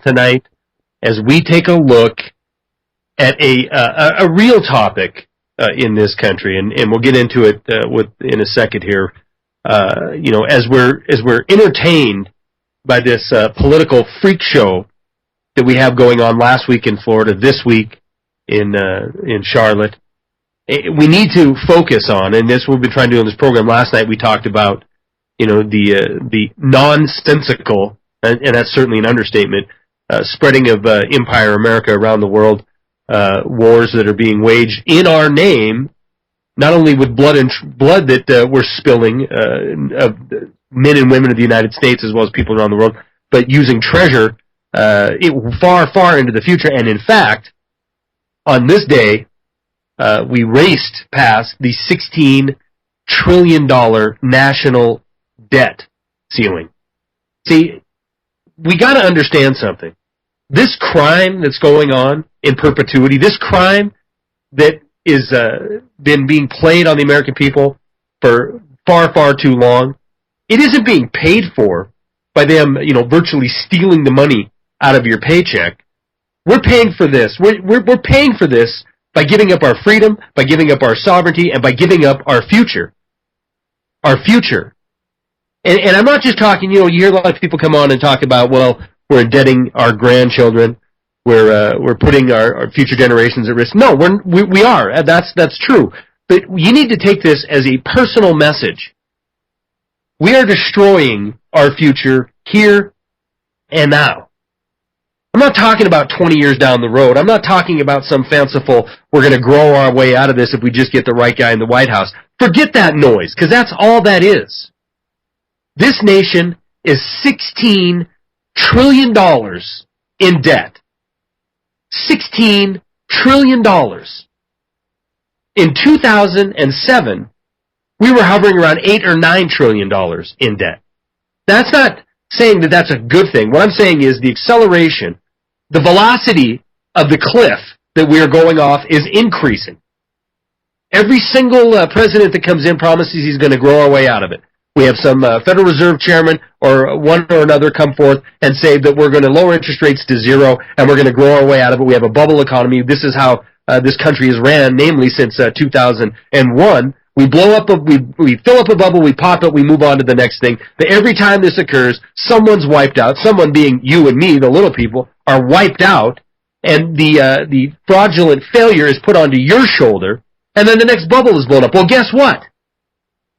tonight as we take a look at a real topic in this country, and we'll get into it in a second here. As we're entertained by this political freak show that we have going on last week in Florida, this week in Charlotte, we need to focus on, and this we've been trying to do on this program. Last night we talked about the nonsensical, and that's certainly an understatement, spreading of Empire America around the world, wars that are being waged in our name, not only with blood that we're spilling of men and women of the United States as well as people around the world, but using treasure far into the future. And in fact, on this day, we raced past the $16 trillion national debt ceiling. See, we got to understand something. This crime that's going on in perpetuity, this crime that is been being played on the American people for far too long, it isn't being paid for by them, virtually stealing the money out of your paycheck. We're paying for this. We're paying for this by giving up our freedom, by giving up our sovereignty, and by giving up our future. Our future. And I'm not just talking, you hear a lot of people come on and talk about, well, we're indebting our grandchildren, we're putting our future generations at risk. No, we are. That's true. But you need to take this as a personal message. We are destroying our future here and now. I'm not talking about 20 years down the road. I'm not talking about some fanciful, we're going to grow our way out of this if we just get the right guy in the White House. Forget that noise, because that's all that is. This nation is $16 trillion in debt. $16 trillion. In 2007, we were hovering around $8 or $9 trillion in debt. That's not saying that that's a good thing. What I'm saying is the acceleration, the velocity of the cliff that we are going off is increasing. Every single president that comes in promises he's going to grow our way out of it. We have some Federal Reserve chairman or one or another come forth and say that we're going to lower interest rates to zero and we're going to grow our way out of it. We have a bubble economy. This is how this country has ran, namely since 2001. We blow up, we fill up a bubble, we pop it, we move on to the next thing. But every time this occurs, someone's wiped out. Someone being you and me, the little people, are wiped out, and the fraudulent failure is put onto your shoulder, and then the next bubble is blown up. Well, guess what?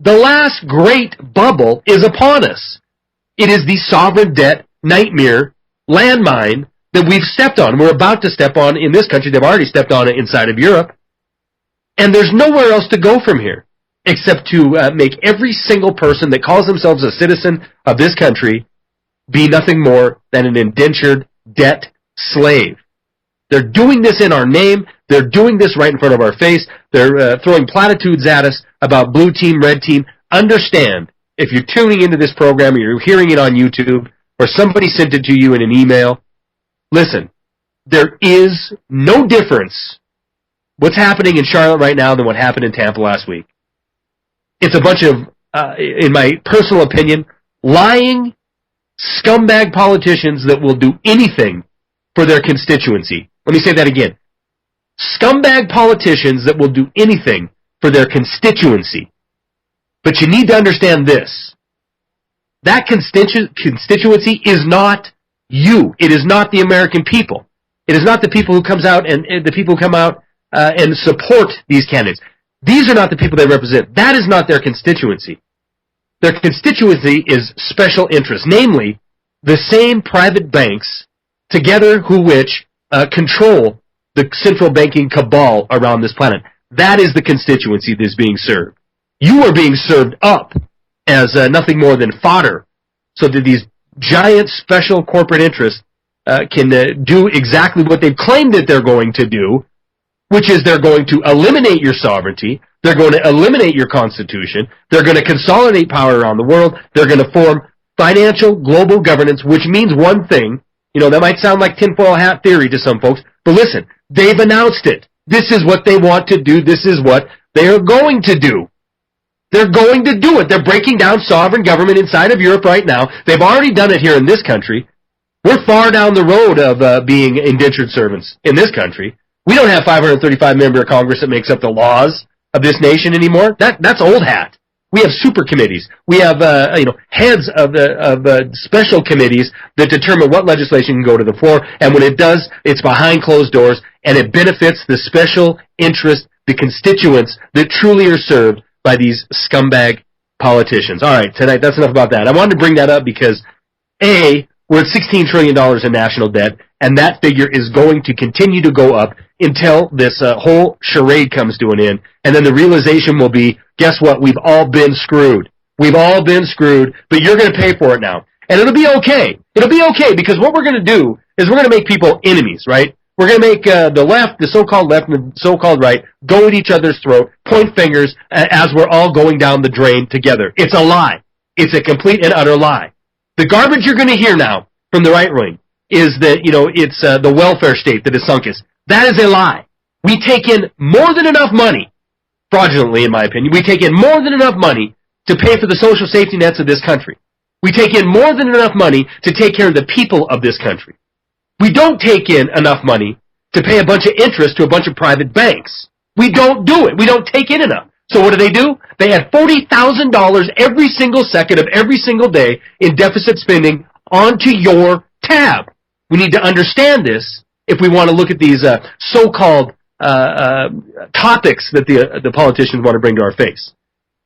The last great bubble is upon us. It is the sovereign debt nightmare landmine that we've stepped on. We're about to step on in this country. They've already stepped on it inside of Europe. And there's nowhere else to go from here except to make every single person that calls themselves a citizen of this country be nothing more than an indentured debt slave. They're doing this in our name. They're doing this right in front of our face. They're throwing platitudes at us about blue team, red team. Understand, if you're tuning into this program or you're hearing it on YouTube or somebody sent it to you in an email, listen, there is no difference what's happening in Charlotte right now than what happened in Tampa last week. It's a bunch of, in my personal opinion, lying scumbag politicians that will do anything for their constituency. Let me say that again. Scumbag politicians that will do anything for their constituency. But you need to understand this. That constituency is not you. It is not the American people. It is not the people who comes out and the people who come out and support these candidates. These are not the people they represent. That is not their constituency. Their constituency is special interest, namely the same private banks together which control the central banking cabal around this planet. That is the constituency that is being served. You are being served up as nothing more than fodder so that these giant special corporate interests can do exactly what they've claimed that they're going to do, which is they're going to eliminate your sovereignty, they're going to eliminate your constitution, they're going to consolidate power around the world, they're going to form financial global governance, which means one thing. That might sound like tinfoil hat theory to some folks, but listen, they've announced it. This is what they want to do. This is what they are going to do. They're going to do it. They're breaking down sovereign government inside of Europe right now. They've already done it here in this country. We're far down the road of being indentured servants in this country. We don't have 535 member of Congress that makes up the laws of this nation anymore. That's old hat. We have super committees. We have heads of special committees that determine what legislation can go to the floor, and when it does, it's behind closed doors, and it benefits the special interest, the constituents that truly are served by these scumbag politicians. All right, tonight, that's enough about that. I wanted to bring that up because, A, we're at $16 trillion in national debt, and that figure is going to continue to go up until this whole charade comes to an end. And then the realization will be, guess what? We've all been screwed. We've all been screwed, but you're going to pay for it now. And it'll be okay. It'll be okay because what we're going to do is we're going to make people enemies, right? We're going to make the left, the so-called left, and the so-called right go at each other's throat, point fingers as we're all going down the drain together. It's a lie. It's a complete and utter lie. The garbage you're going to hear now from the right wing is that, it's the welfare state that has sunk us. That is a lie. We take in more than enough money, fraudulently in my opinion, we take in more than enough money to pay for the social safety nets of this country. We take in more than enough money to take care of the people of this country. We don't take in enough money to pay a bunch of interest to a bunch of private banks. We don't do it. We don't take in enough. So what do? They add $40,000 every single second of every single day in deficit spending onto your tab. We need to understand this if we want to look at these so-called topics that the politicians want to bring to our face.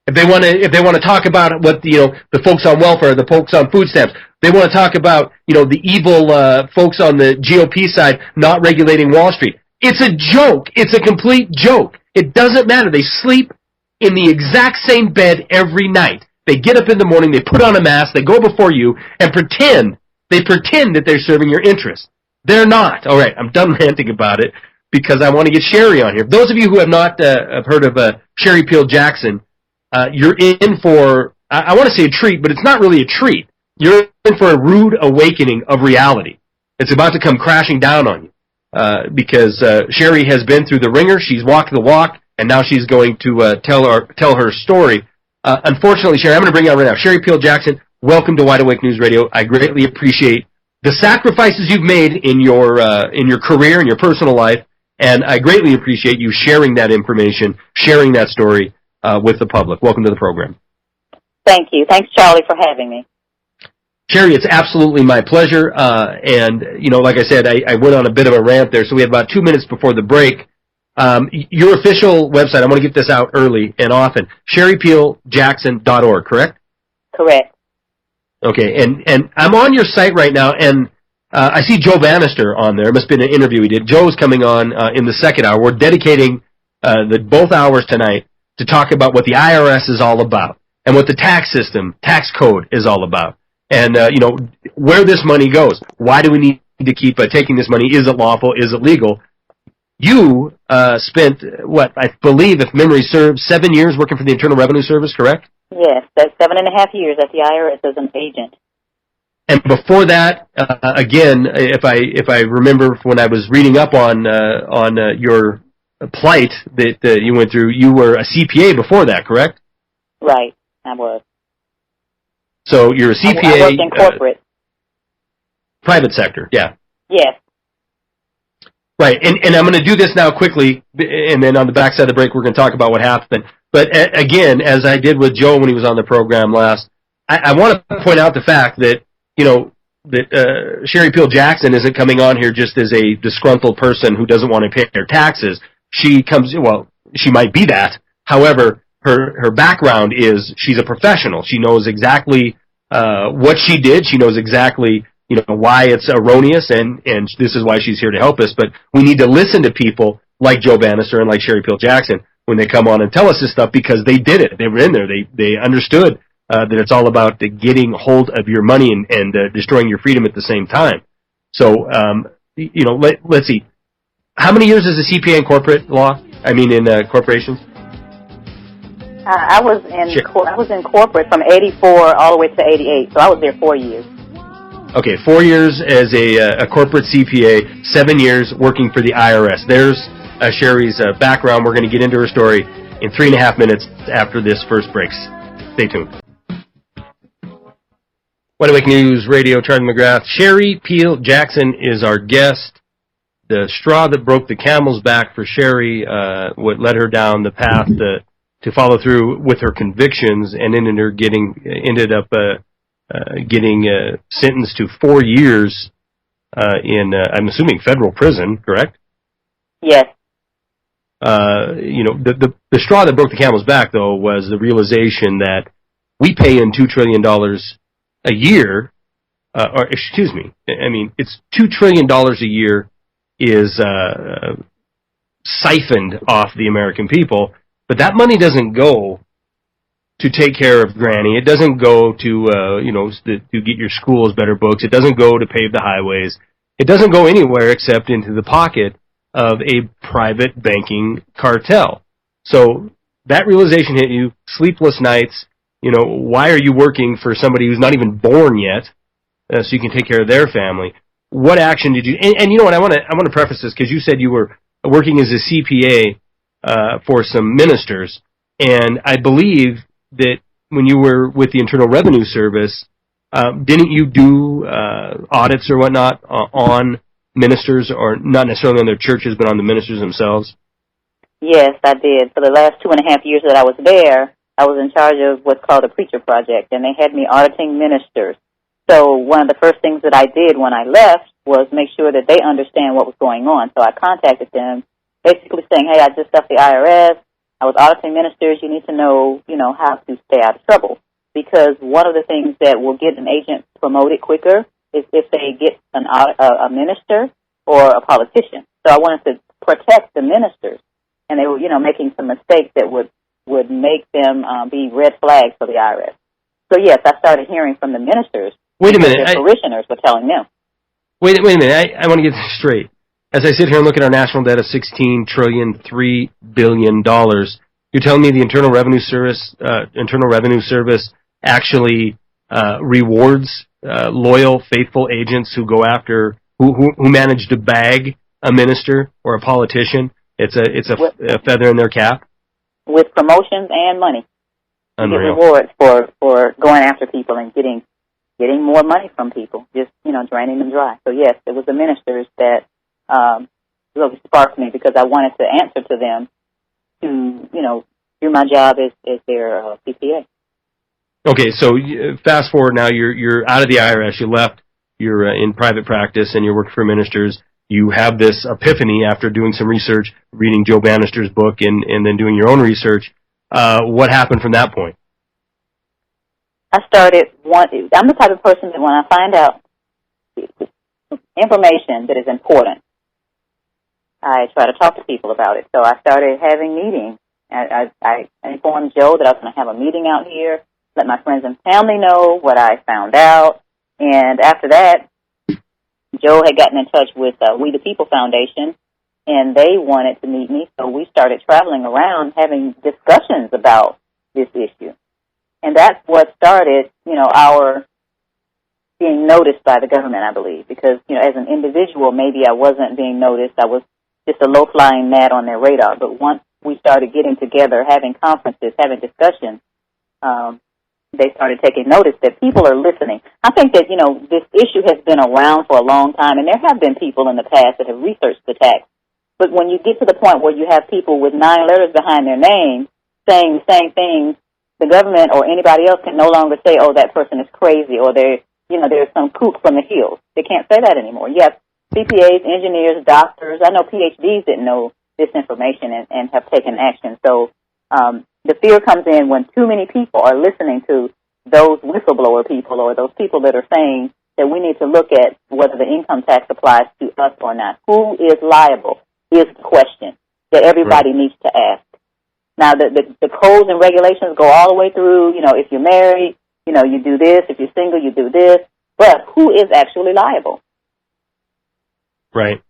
If they want to talk about what the folks on welfare, the folks on food stamps, they want to talk about the evil folks on the GOP side not regulating Wall Street. It's a joke. It's a complete joke. It doesn't matter. They sleep in the exact same bed every night. They get up in the morning, they put on a mask, they go before you and pretend that they're serving your interests. They're not. All right, I'm done ranting about it because I want to get Sherry on here. Those of you who have not have heard of Sherry Peel Jackson, you're in for, I want to say a treat, but it's not really a treat. You're in for a rude awakening of reality. It's about to come crashing down on you because Sherry has been through the ringer. She's walked the walk, and now she's going to tell her story. Unfortunately, Sherry, I'm going to bring you out right now. Sherry Peel Jackson, welcome to Wide Awake News Radio. I greatly appreciate the sacrifices you've made in your career and your personal life, and I greatly appreciate you sharing that information, sharing that story with the public. Welcome to the program. Thank you. Thanks, Charlie, for having me. Sherry, it's absolutely my pleasure. And like I said, I went on a bit of a rant there, so we have about 2 minutes before the break. Your official website, I want to get this out early and often, sherrypeeljackson.org, correct? Correct. Okay, and I'm on your site right now, and I see Joe Bannister on there. It must have been an interview he did. Joe's coming on in the second hour. We're dedicating both hours tonight to talk about what the IRS is all about and what the tax system, tax code is all about, and where this money goes. Why do we need to keep taking this money? Is it lawful? Is it legal? You spent, I believe, if memory serves, 7 years working for the Internal Revenue Service, correct? Yes, that's 7.5 years at the IRS as an agent. And before that, again, if I remember when I was reading up on your plight that you went through, you were a CPA before that, correct? Right, I was. So you're a CPA. I worked in corporate. Private sector, yeah. Yes. Right, and I'm going to do this now quickly, and then on the backside of the break, we're going to talk about what happened. But again, as I did with Joe when he was on the program last, I want to point out the fact that, Sherry Peel Jackson isn't coming on here just as a disgruntled person who doesn't want to pay their taxes. She might be that. However, her background is she's a professional. She knows exactly what she did. She knows exactly why it's erroneous, and this is why she's here to help us. But we need to listen to people like Joe Bannister and like Sherry Peel Jackson when they come on and tell us this stuff because they did it. They were in there. They understood that it's all about getting hold of your money and destroying your freedom at the same time. So, let's see. How many years is a CPA in corporate law? I mean, in corporations? I was in corporate from 84 all the way to 88, so I was there 4 years. Okay, 4 years as a corporate CPA, 7 years working for the IRS. There's Sherry's background. We're going to get into her story in 3.5 minutes after this first break. Stay tuned. Wide Awake News Radio, Charlie McGrath. Sherry Peel Jackson is our guest. The straw that broke the camel's back for Sherry, what led her down the path to follow through with her convictions, and ended up getting sentenced to 4 years in, I'm assuming, federal prison, correct? Yes. The straw that broke the camel's back, though, was the realization that we pay in $2 trillion a year, it's $2 trillion a year is siphoned off the American people, but that money doesn't go to take care of Granny. It doesn't go to get your schools better books. It doesn't go to pave the highways. It doesn't go anywhere except into the pocket of a private banking cartel. So that realization hit you, sleepless nights. Why are you working for somebody who's not even born yet, so you can take care of their family? What action did you? And you know what? I want to preface this because you said you were working as a CPA for some ministers, and I believe that when you were with the Internal Revenue Service, didn't you do audits or whatnot on ministers, or not necessarily on their churches, but on the ministers themselves? Yes, I did. For the last 2.5 years that I was there, I was in charge of what's called a preacher project, and they had me auditing ministers. So one of the first things that I did when I left was make sure that they understand what was going on. So I contacted them, basically saying, hey, I just left the IRS. I was auditing ministers. You need to know, how to stay out of trouble. Because one of the things that will get an agent promoted quicker is if they get a minister or a politician. So I wanted to protect the ministers. And they were, making some mistakes that would make them be red flags for the IRS. So, yes, I started hearing from the ministers. Wait a minute. Their parishioners were telling them. Wait a minute. I want to get this straight. As I sit here and look at our national debt of $16 trillion, $3 billion, you're telling me the Internal Revenue Service actually rewards loyal, faithful agents who go after, who manage to bag a minister or a politician? It's a feather in their cap? With promotions and money. Unreal. You get rewards for going after people and getting more money from people, just, draining them dry. So, yes, it was the ministers that really sparked me because I wanted to answer to them to, do my job as their CPA. Okay, so fast forward now, you're out of the IRS, you left, you're in private practice, and you're working for ministers. You have this epiphany after doing some research, reading Joe Bannister's book, and then doing your own research. What happened from that point? I'm the type of person that when I find out information that is important, I try to talk to people about it. So I started having meetings. I informed Joe that I was going to have a meeting out here, let my friends and family know what I found out. And after that, Joe had gotten in touch with We the People Foundation, and they wanted to meet me. So we started traveling around having discussions about this issue. And that's what started, our being noticed by the government, I believe. Because, as an individual, maybe I wasn't being noticed. I was just a low-flying gnat on their radar. But once we started getting together, having conferences, having discussions, they started taking notice that people are listening. I think that, this issue has been around for a long time, and there have been people in the past that have researched the tax. But when you get to the point where you have people with 9 letters behind their name saying the same things, the government or anybody else can no longer say, oh, that person is crazy, or there's some kook from the hills. They can't say that anymore. You have CPAs, engineers, doctors. I know PhDs didn't know this information and have taken action. So the fear comes in when too many people are listening to those whistleblower people or those people that are saying that we need to look at whether the income tax applies to us or not. Who is liable is the question that everybody needs to ask. Now, the codes and regulations go all the way through, if you're married, you do this. If you're single, you do this. But who is actually liable? Right.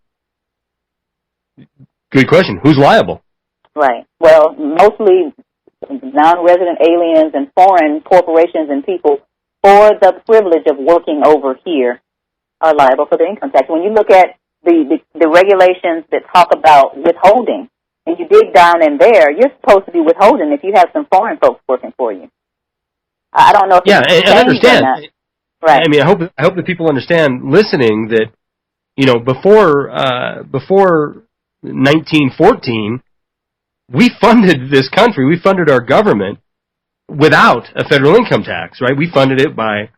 Good question. Who's liable? Right. Well, mostly non-resident aliens and foreign corporations and people for the privilege of working over here are liable for the income tax. When you look at the regulations that talk about withholding, and you dig down in there, you're supposed to be withholding if you have some foreign folks working for you. I don't know if I understand. Right. I mean, I hope that people understand listening that, before 1914, we funded this country, we funded our government without a federal income tax, right? We funded it by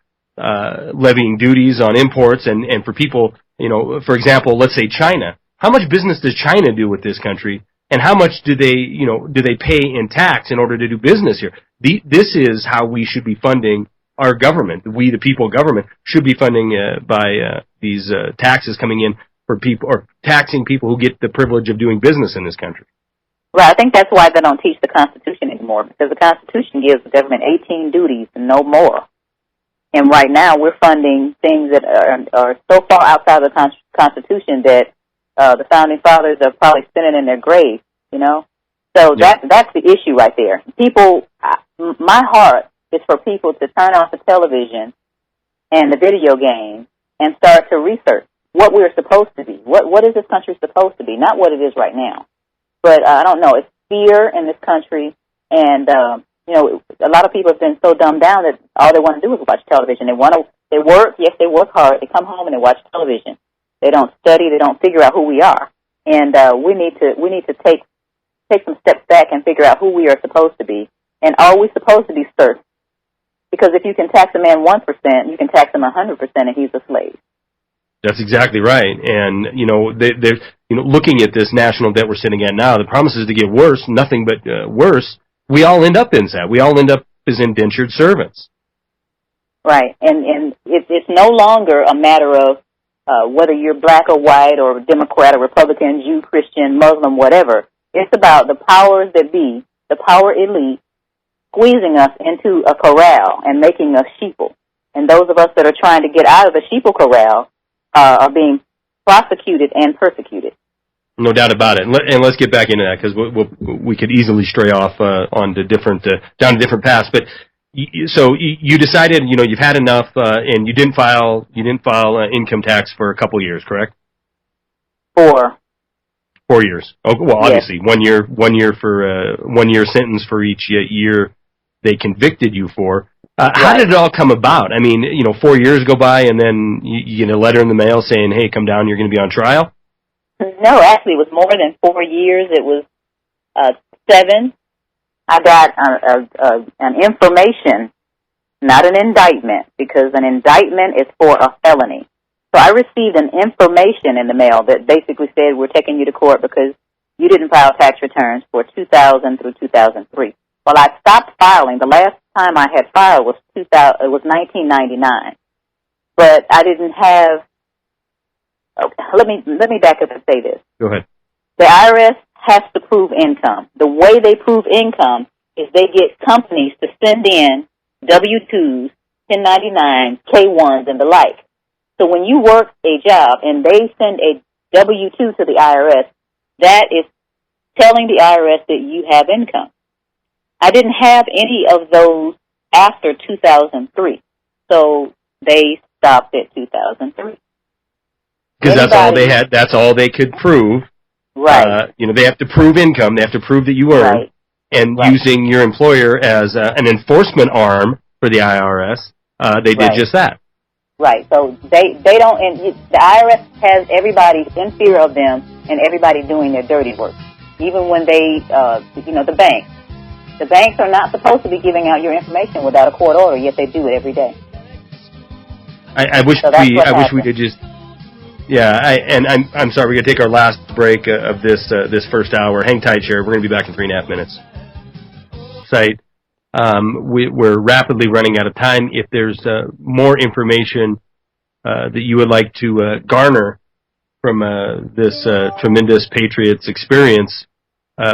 levying duties on imports and for people, for example, let's say China. How much business does China do with this country, and how much do they pay in tax in order to do business here? This is how we should be funding our government. We, the people government, should be funding by these taxes coming in for people, or taxing people who get the privilege of doing business in this country. Right. I think that's why they don't teach the Constitution anymore, because the Constitution gives the government 18 duties and no more. And right now we're funding things that are so far outside of the Constitution that the Founding Fathers are probably spinning in their graves, So Yeah. that's the issue right there. People, my heart is for people to turn off the television and the video game and start to research what we're supposed to be. What is this country supposed to be? Not what it is right now. But I don't know. It's fear in this country, and a lot of people have been so dumbed down that all they want to do is watch television. They work. Yes, they work hard. They come home and they watch television. They don't study. They don't figure out who we are. And we need to take some steps back and figure out who we are supposed to be. And are we supposed to be serfs? Because if you can tax a man 1%, you can tax him 100%, and he's a slave. That's exactly right. And, they're looking at this national debt we're sitting at now, the promises to get worse, nothing but worse. We all end up in that. We all end up as indentured servants. Right. And it's no longer a matter of whether you're black or white or Democrat or Republican, Jew, Christian, Muslim, whatever. It's about the powers that be, the power elite, squeezing us into a corral and making us sheeple. And those of us that are trying to get out of the sheeple corral are being prosecuted and persecuted. No doubt about it. And let's get back into that, because we could easily stray off onto down different paths. But so you decided, you've had enough, and you didn't file income tax for a couple years, correct? 4 years. Oh, well, obviously, yes. 1 year for 1 year sentence for each year they convicted you for. Right. How did it all come about? I mean, 4 years go by, and then you get a letter in the mail saying, "Hey, come down, you're going to be on trial." No, actually, it was more than 4 years. It was 7. I got an information, not an indictment, because an indictment is for a felony. So I received an information in the mail that basically said, we're taking you to court because you didn't file tax returns for 2000 through 2003. Well, I stopped filing. The last time I had filed was 1999. But I didn't have. Okay, let me back up and say this. Go ahead. The IRS has to prove income. The way they prove income is they get companies to send in W-2s, 1099s, K-1s, and the like. So when you work a job and they send a W-2 to the IRS, that is telling the IRS that you have income. I didn't have any of those after 2003, so they stopped at 2003. Because that's all they had. That's all they could prove. Right. They have to prove income. They have to prove that you earn. Right. And right. using your employer as an enforcement arm for the IRS, they did just that. Right. So they don't. And the IRS has everybody in fear of them, and everybody doing their dirty work. Even when they, the banks. The banks are not supposed to be giving out your information without a court order, yet they do it every day. I wish we could just. Yeah, I'm sorry. We're gonna take our last break of this first hour. Hang tight, Sheriff. We're gonna be back in 3.5 minutes. Site. We're rapidly running out of time. If there's more information that you would like to garner from this tremendous Patriots experience,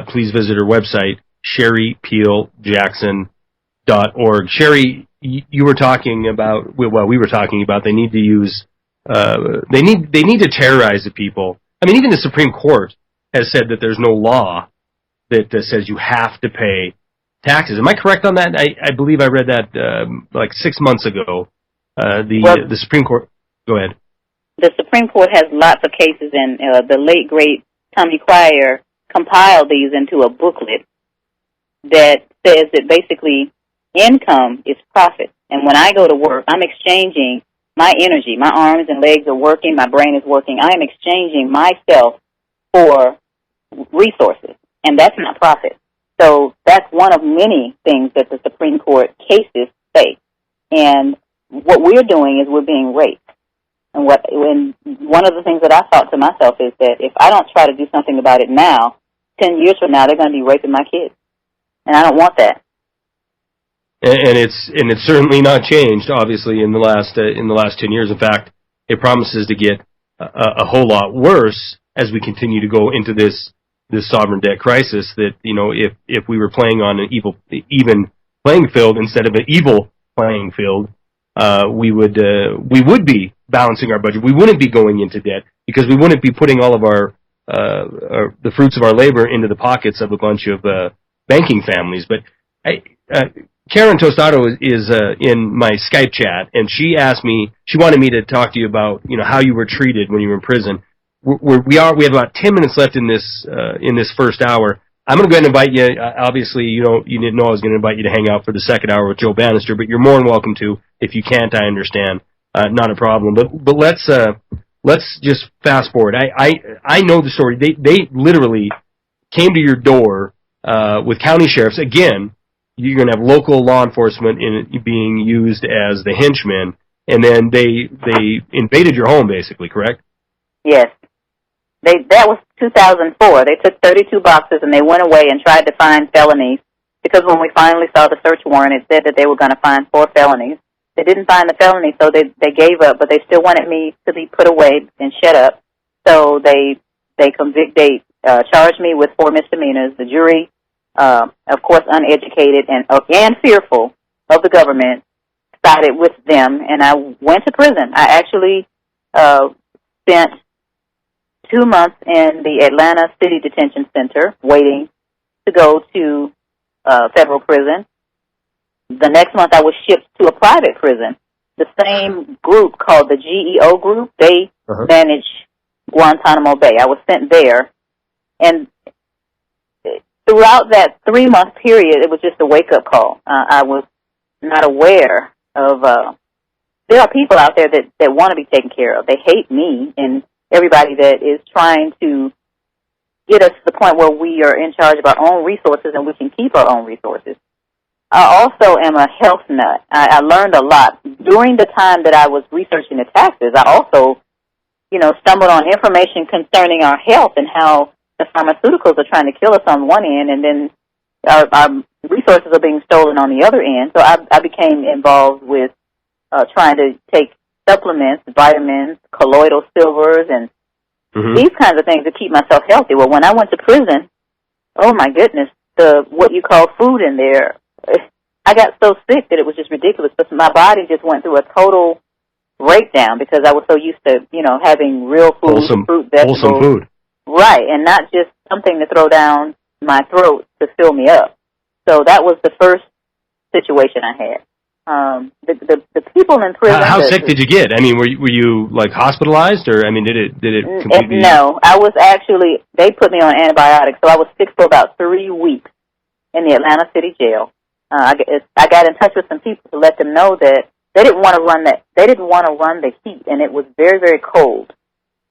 please visit our website, SherryPeelJackson.org. Sherry, you were talking about. Well, we were talking about they need to use. They need to terrorize the people. I mean, even the Supreme Court has said that there's no law that says you have to pay taxes. Am I correct on that? I believe I read that like 6 months ago. The Supreme Court. Go ahead. The Supreme Court has lots of cases, and the late great Tommy Cryer compiled these into a booklet that says that basically income is profit. And when I go to work, I'm exchanging my energy. My arms and legs are working. My brain is working. I am exchanging myself for resources, and that's not profit. So that's one of many things that the Supreme Court cases say. And what we're doing is we're being raped. And one of the things that I thought to myself is that if I don't try to do something about it now, 10 years from now, they're going to be raping my kids. And I don't want that. And it's certainly not changed, obviously, in the last 10 years. In fact, it promises to get a whole lot worse as we continue to go into this sovereign debt crisis. That, you know, if we were playing on an even playing field instead of an evil playing field, we would be balancing our budget. We wouldn't be going into debt because we wouldn't be putting all of the fruits of our labor into the pockets of a bunch of banking families. But Karen Tostado is in my Skype chat, and she wanted me to talk to you about, you know, how you were treated when you were in prison. We have about 10 minutes left in this first hour. I'm going to go ahead and invite you. Obviously, you didn't know I was going to invite you to hang out for the second hour with Joe Bannister, but you're more than welcome to. If you can't, I understand. Not a problem. But let's just fast forward. I know the story. They literally came to your door with county sheriffs. Again, you're going to have local law enforcement being used as the henchmen, and then they invaded your home, basically, correct? Yes. That was 2004. They took 32 boxes and they went away and tried to find felonies, because when we finally saw the search warrant, it said that they were going to find 4 felonies. They didn't find the felony, so they gave up, but they still wanted me to be put away and shut up. So they charged me with 4 misdemeanors. The jury, of course, uneducated and fearful of the government, sided with them, and I went to prison. I actually spent 2 months in the Atlanta City Detention Center waiting to go to federal prison. The next month I was shipped to a private prison. The same group called the GEO group, they manage Guantanamo Bay. I was sent there, and throughout that 3-month period, it was just a wake-up call. I was not aware of, there are people out there that want to be taken care of. They hate me and everybody that is trying to get us to the point where we are in charge of our own resources and we can keep our own resources. I also am a health nut. I learned a lot. During the time that I was researching the taxes, I also, stumbled on information concerning our health and how the pharmaceuticals are trying to kill us on one end, and then our resources are being stolen on the other end. So I became involved with trying to take supplements, vitamins, colloidal silvers, and these kinds of things to keep myself healthy. Well, when I went to prison, oh my goodness, what you call food in there, I got so sick that it was just ridiculous. But my body just went through a total breakdown because I was so used to, having real food, fruit, vegetables. Wholesome food. Right, and not just something to throw down my throat to fill me up. So that was the first situation I had. The people in prison. How sick did you get? I mean, were you like hospitalized, or did it completely? No, I was actually. They put me on antibiotics, so I was sick for about 3 weeks in the Atlanta City jail. I got in touch with some people to let them know that they didn't want to run They didn't want to run the heat, and it was very, very cold.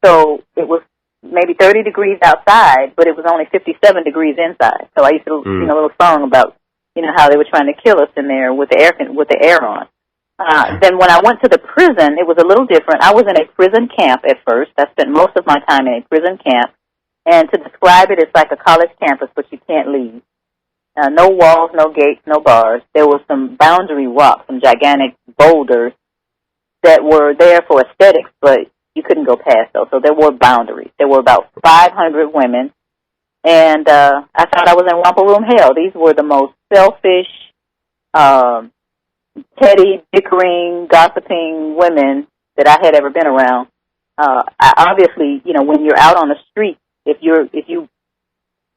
So it was maybe 30 degrees outside, but it was only 57 degrees inside. So I used to sing a little song about how they were trying to kill us in there with the air on. Then when I went to the prison, it was a little different. I was in a prison camp at first. I spent most of my time in a prison camp, and to describe it, it's like a college campus, but you can't leave. No walls, no gates, no bars. There were some boundary rocks, some gigantic boulders that were there for aesthetics, but you couldn't go past those. So there were boundaries. There were about 500 women, and I thought I was in romper room hell. These were the most selfish, petty, bickering, gossiping women that I had ever been around. Obviously, when you're out on the street, if you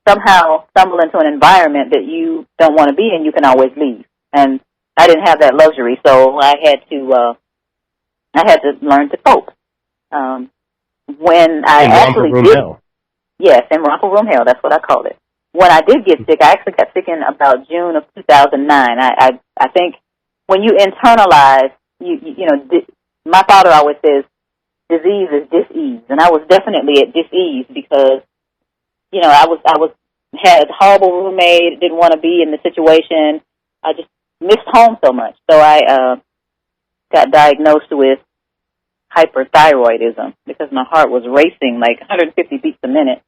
somehow stumble into an environment that you don't want to be in, you can always leave. And I didn't have that luxury, so I had to learn to cope. When I actually did, yes, in romper room hell, that's what I called it. when I did get sick, I actually got sick in about June of 2009. I think when you internalize, you know, my father always says, disease is dis-ease, and I was definitely at dis-ease because, you know, I had a horrible roommate, didn't want to be in the situation. I just missed home so much. So I got diagnosed with hyperthyroidism because my heart was racing like 150 beats a minute.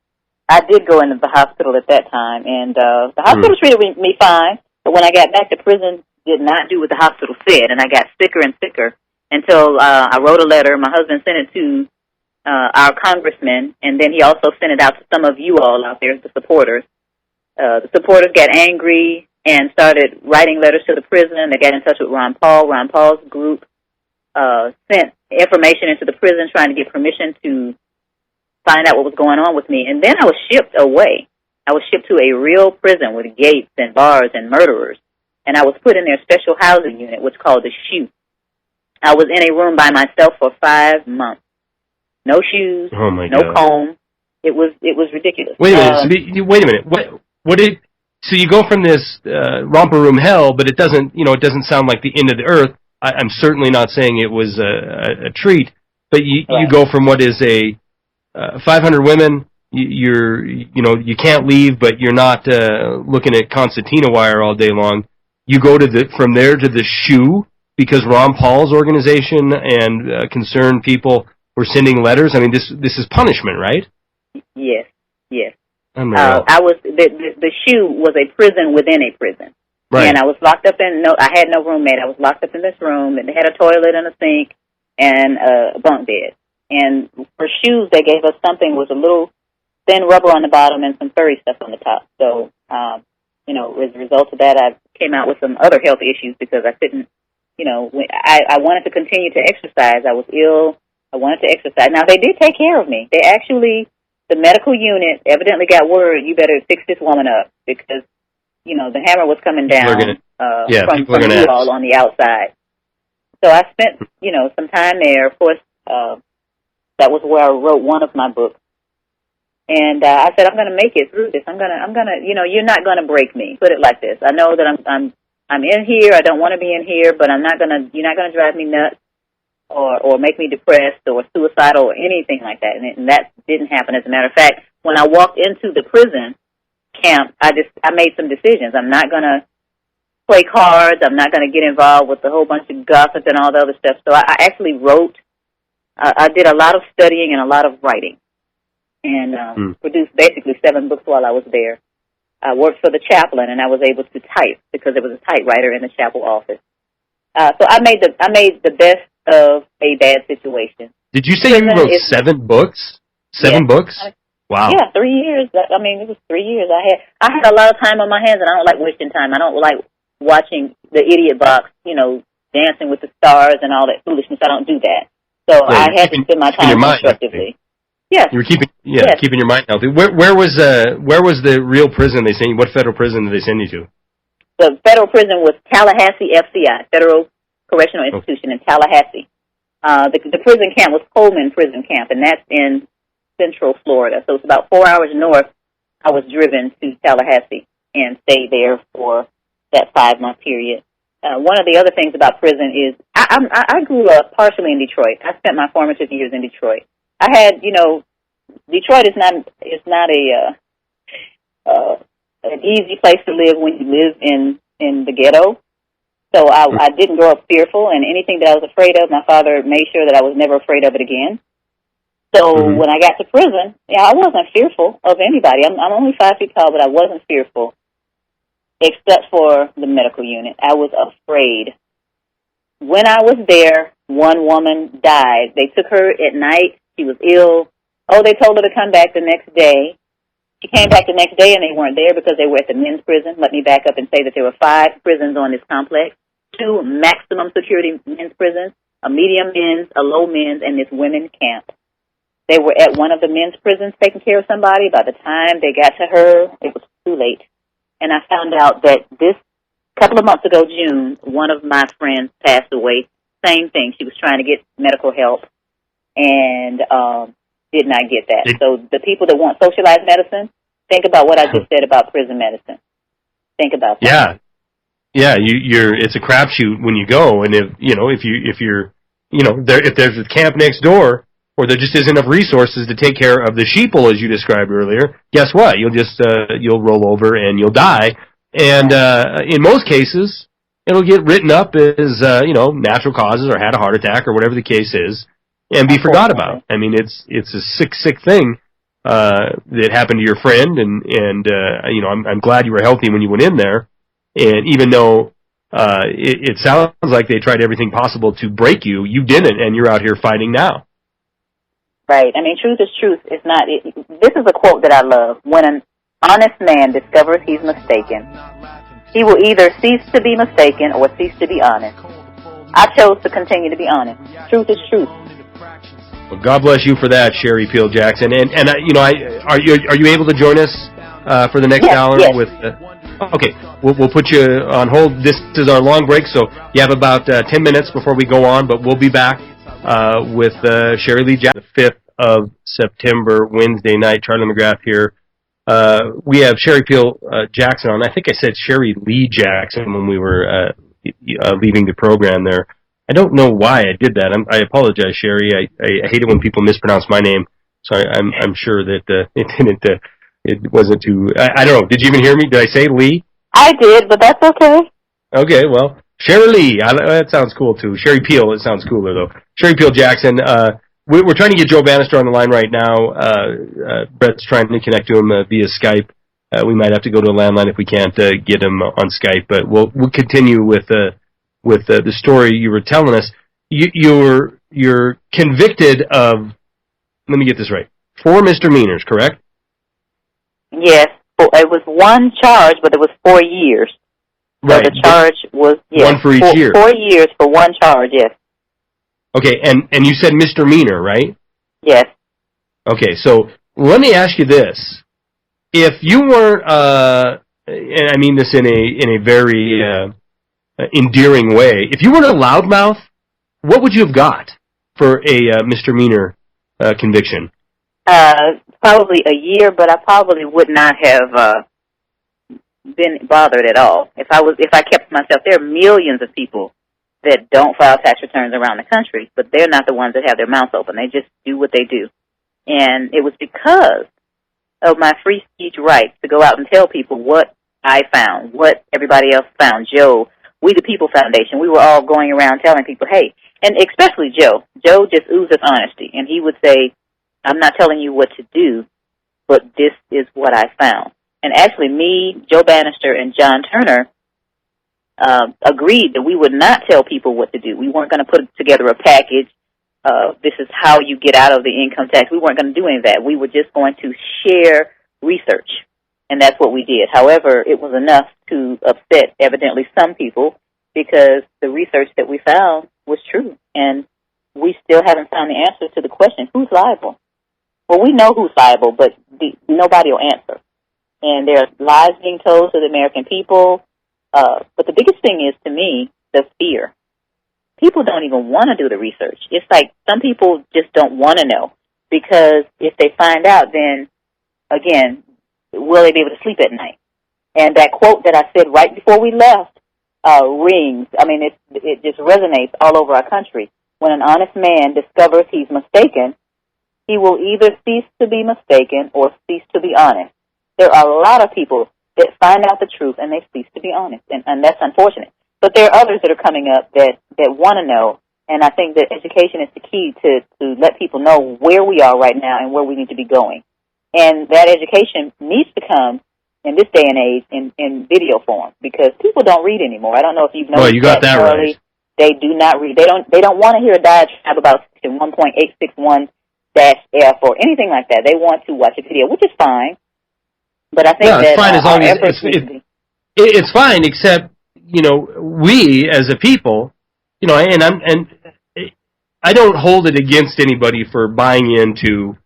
I did go into the hospital at that time, and the hospital treated me fine, but when I got back to prison, did not do what the hospital said, and I got sicker and sicker until I wrote a letter. My husband sent it to our congressman, and then he also sent it out to some of you all out there, the supporters. The supporters got angry and started writing letters to the prison. They got in touch with Ron Paul. Ron Paul's group sent information into the prison trying to get permission to find out what was going on with me. And then I was shipped away. I was shipped to a real prison with gates and bars and murderers. And I was put in their special housing unit, what's called the SHU. I was in a room by myself for 5 months. No shoes, no comb. It was ridiculous. Wait a minute. So you go from this romper room hell, but it doesn't sound like the end of the earth. I'm certainly not saying it was a treat, but you go from what is a 500 women. You can't leave, but you're not looking at concertina wire all day long. You go from there to the SHU because Ron Paul's organization and concerned people were sending letters. I mean, this is punishment, right? Yes. I was the SHU was a prison within a prison, right. And I was locked up I had no roommate. I was locked up in this room, and they had a toilet and a sink and a bunk bed. And for shoes, they gave us something with a little thin rubber on the bottom and some furry stuff on the top. So, as a result of that, I came out with some other health issues because I couldn't, I wanted to continue to exercise. I was ill. I wanted to exercise. Now, they did take care of me. They actually, the medical unit evidently got word, you better fix this woman up because, the hammer was coming down from you all on the outside. So I spent, some time there. Of course, that was where I wrote one of my books. And I said, I'm going to make it through this. I'm gonna, you're not going to break me. Put it like this. I know that I'm in here. I don't want to be in here, but you're not going to drive me nuts or make me depressed or suicidal or anything like that. And that didn't happen. As a matter of fact, when I walked into the prison camp, I made some decisions. I'm not going to play cards. I'm not going to get involved with a whole bunch of gossip and all the other stuff. So I actually wrote. I did a lot of studying and a lot of writing. And produced basically 7 books while I was there. I worked for the chaplain, and I was able to type because there was a typewriter in the chapel office. So I made the best of a bad situation. Did you say you wrote 7 books? 7 books? Wow. Yeah, 3 years. It was 3 years. I had a lot of time on my hands, and I don't like wasting time. I don't like watching the idiot box, Dancing with the Stars and all that foolishness. I don't do that. So I had to spend my time constructively. Yes. You were keeping your mind healthy. Where was the real prison they sent you? What federal prison did they send you to? The federal prison was Tallahassee FCI, Federal Correctional Institution in Tallahassee. The prison camp was Coleman Prison Camp, and that's in Central Florida. So it's about 4 hours north. I was driven to Tallahassee and stayed there for that 5-month period. One of the other things about prison is I grew up partially in Detroit. I spent my formative years in Detroit. I had, Detroit is not an easy place to live when you live in the ghetto. So I didn't grow up fearful, and anything that I was afraid of, my father made sure that I was never afraid of it again. So when I got to prison, I wasn't fearful of anybody. I'm only 5 feet tall, but I wasn't fearful, except for the medical unit. I was afraid. When I was there, one woman died. They took her at night. She was ill. Oh, they told her to come back the next day. She came back the next day, and they weren't there because they were at the men's prison. Let me back up and say that there were 5 prisons on this complex, 2 maximum security men's prisons, a medium men's, a low men's, and this women's camp. They were at one of the men's prisons taking care of somebody. By the time they got to her, it was too late. And I found out that this couple of months ago, June, one of my friends passed away. Same thing. She was trying to get medical help and did not get that. So the people that want socialized medicine, Think about what I just said about prison medicine. Think about that. Yeah. It's a crapshoot when you go, and if there's a camp next door, or there just isn't enough resources to take care of the sheeple as you described earlier. Guess what? You'll roll over and you'll die. And in most cases, it'll get written up as natural causes or had a heart attack or whatever the case is, and be forgot about. I mean, it's a sick thing that happened to your friend, and I'm glad you were healthy when you went in there. And even though it sounds like they tried everything possible to break you, you didn't, and you're out here fighting now. Right. I mean, truth is truth. It's not. This is a quote that I love. When an honest man discovers he's mistaken, he will either cease to be mistaken or cease to be honest. I chose to continue to be honest. Truth is truth. Well, God bless you for that, Sherry Peel Jackson. And are you able to join us for the next hour? Yes. With okay, we'll put you on hold. This is our long break, so you have about 10 minutes before we go on. But we'll be back with Sherry Lee Jackson, the 5th of September, Wednesday night. Charlie McGrath here. We have Sherry Peel Jackson on. I think I said Sherry Lee Jackson when we were leaving the program there. I don't know why I did that. I apologize, Sherry. I hate it when people mispronounce my name, so I'm sure that it wasn't too. I don't know. Did you even hear me? Did I say Lee? I did, but that's okay. Okay, well, Sherry Lee. That sounds cool too. Sherry Peel. It sounds cooler though. Sherry Peel Jackson. We're trying to get Joe Bannister on the line right now. Brett's trying to connect to him via Skype. We might have to go to a landline if we can't get him on Skype, but we'll continue with the story you were telling us. You're convicted of, let me get this right, 4 misdemeanors, correct? Yes. It was one charge, but it was 4 years. So the charge was, one for each year. 4 years for one charge, yes. Okay, and you said misdemeanor, right? Yes. Okay, so let me ask you this. If you weren't, and I mean this in a very endearing way, if you weren't a loudmouth, what would you have got for a misdemeanor conviction? Probably a year, but I probably would not have been bothered at all. If I kept myself, there are millions of people that don't file tax returns around the country, but they're not the ones that have their mouths open. They just do what they do. And it was because of my free speech rights to go out and tell people what I found, what everybody else found. Joe, We the People Foundation, we were all going around telling people, hey, and especially Joe. Joe just oozes honesty, and he would say, I'm not telling you what to do, but this is what I found. And actually me, Joe Bannister, and John Turner agreed that we would not tell people what to do. We weren't going to put together a package. This is how you get out of the income tax. We weren't going to do any of that. We were just going to share research, and that's what we did. However, it was enough to upset, evidently, some people because the research that we found was true, and we still haven't found the answer to the question, who's liable? Well, we know who's liable, but nobody will answer. And there are lies being told to the American people. But the biggest thing is, to me, the fear. People don't even want to do the research. It's like some people just don't want to know because if they find out, then, again, will they be able to sleep at night? And that quote that I said right before we left rings. I mean, it just resonates all over our country. When an honest man discovers he's mistaken, he will either cease to be mistaken or cease to be honest. There are a lot of people that find out the truth and they cease to be honest, and that's unfortunate. But there are others that are coming up that want to know, and I think that education is the key to let people know where we are right now and where we need to be going. And that education needs to come in this day and age in video form because people don't read anymore. I don't know if you've noticed. Well, you got that right. They do not read. They don't want to hear a diatribe about Section 1.861-F or anything like that. They want to watch a video, which is fine. But I think it's fine as long as it's fine, except we as a people, and I don't hold it against anybody for buying into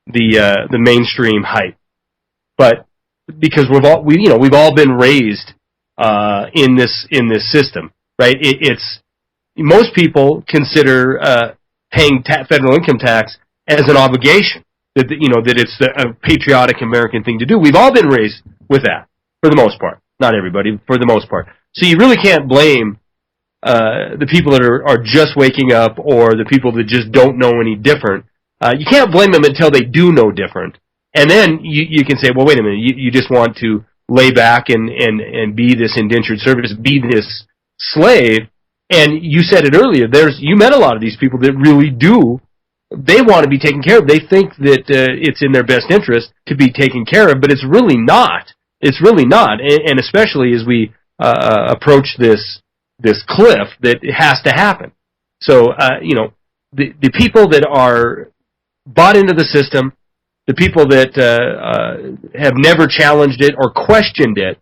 the mainstream hype, but because we've all been raised in this system, right? It's most people consider paying federal income tax as an obligation. that it's a patriotic American thing to do. We've all been raised with that, for the most part. Not everybody, for the most part. So you really can't blame the people that are just waking up, or the people that just don't know any different. You can't blame them until they do know different. And then you can say, well, wait a minute, you just want to lay back and be this indentured servant, be this slave. And you said it earlier, you met a lot of these people that really do. They want to be taken care of. They think that it's in their best interest to be taken care of, but it's really not. It's really not. And especially as we approach this cliff, that it has to happen. So, the people that are bought into the system, the people that have never challenged it or questioned it,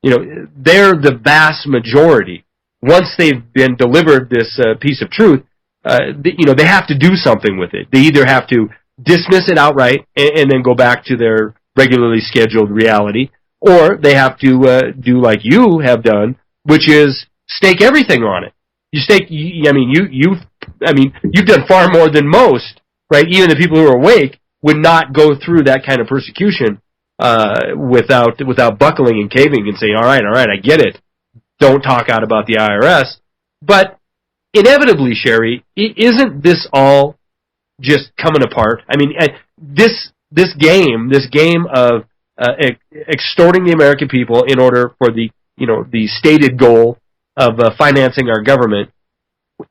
they're the vast majority. Once they've been delivered this piece of truth, they have to do something with it. They either have to dismiss it outright and then go back to their regularly scheduled reality, or they have to do like you have done, which is stake everything on it. You've done far more than most, right? Even the people who are awake would not go through that kind of persecution without buckling and caving and saying, all right, I get it. Don't talk out about the IRS. But inevitably, Sherry, isn't this all just coming apart? I mean, this game of extorting the American people in order for the stated goal of financing our government,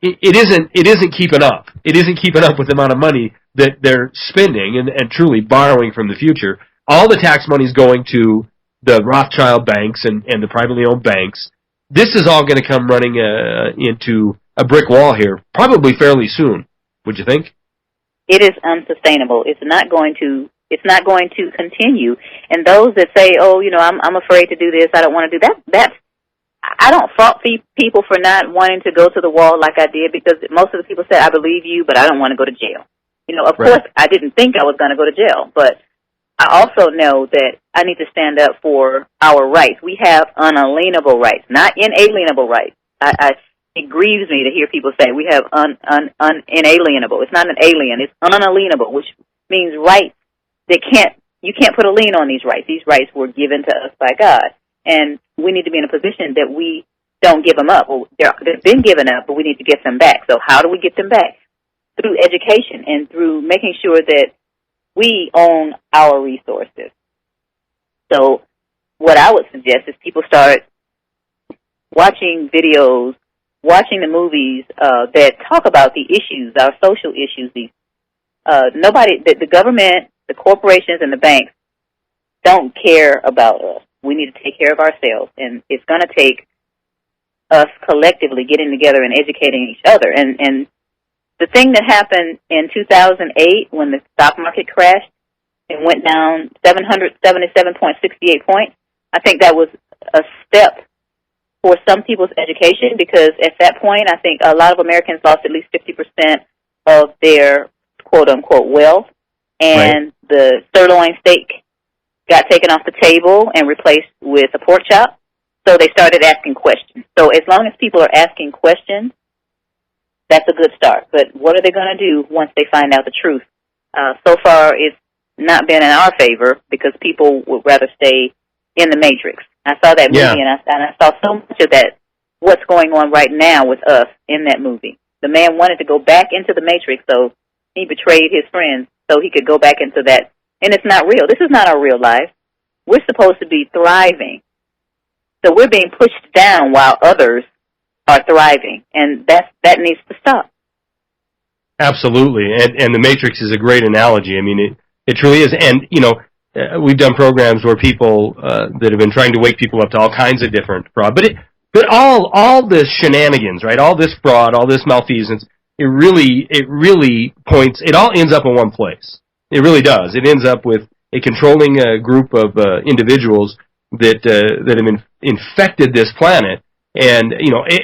it isn't keeping up. It isn't keeping up with the amount of money that they're spending and truly borrowing from the future. All the tax money is going to the Rothschild banks and the privately owned banks. This is all going to come running into a brick wall here, probably fairly soon. Would you think? It is unsustainable. It's not going to continue. And those that say, I'm afraid to do this, I don't want to do that, I don't fault people for not wanting to go to the wall like I did, because most of the people said, I believe you, but I don't want to go to jail. Of right. course, I didn't think I was going to go to jail, but I also know that I need to stand up for our rights. We have unalienable rights, not inalienable rights. It grieves me to hear people say we have inalienable. It's not an alien. It's unalienable, which means rights that you can't put a lien on these rights. These rights were given to us by God, and we need to be in a position that we don't give them up. Well, they've been given up, but we need to get them back. So how do we get them back? Through education and through making sure that we own our resources. So what I would suggest is people start watching videos, watching the movies that talk about the issues, our social issues. The government, the corporations, and the banks don't care about us. We need to take care of ourselves, and it's going to take us collectively getting together and educating each other. And the thing that happened in 2008 when the stock market crashed and went down 777.68 points, I think that was a step for some people's education, because at that point, I think a lot of Americans lost at least 50% of their quote-unquote wealth, and right. The sirloin steak got taken off the table and replaced with a pork chop, so they started asking questions. So as long as people are asking questions, that's a good start. But what are they going to do once they find out the truth? So far, it's not been in our favor, because people would rather stay in the Matrix. I saw that movie, and I saw so much of that, what's going on right now with us in that movie. The man wanted to go back into the Matrix, so he betrayed his friends so he could go back into that. And it's not real. This is not our real life. We're supposed to be thriving. So we're being pushed down while others are thriving, and that needs to stop. Absolutely, and the Matrix is a great analogy. I mean, it truly is. And we've done programs where people that have been trying to wake people up to all kinds of different fraud, but all this shenanigans, right? All this fraud, all this malfeasance. It really points. It all ends up in one place. It really does. It ends up with a controlling group of individuals that have infected this planet. And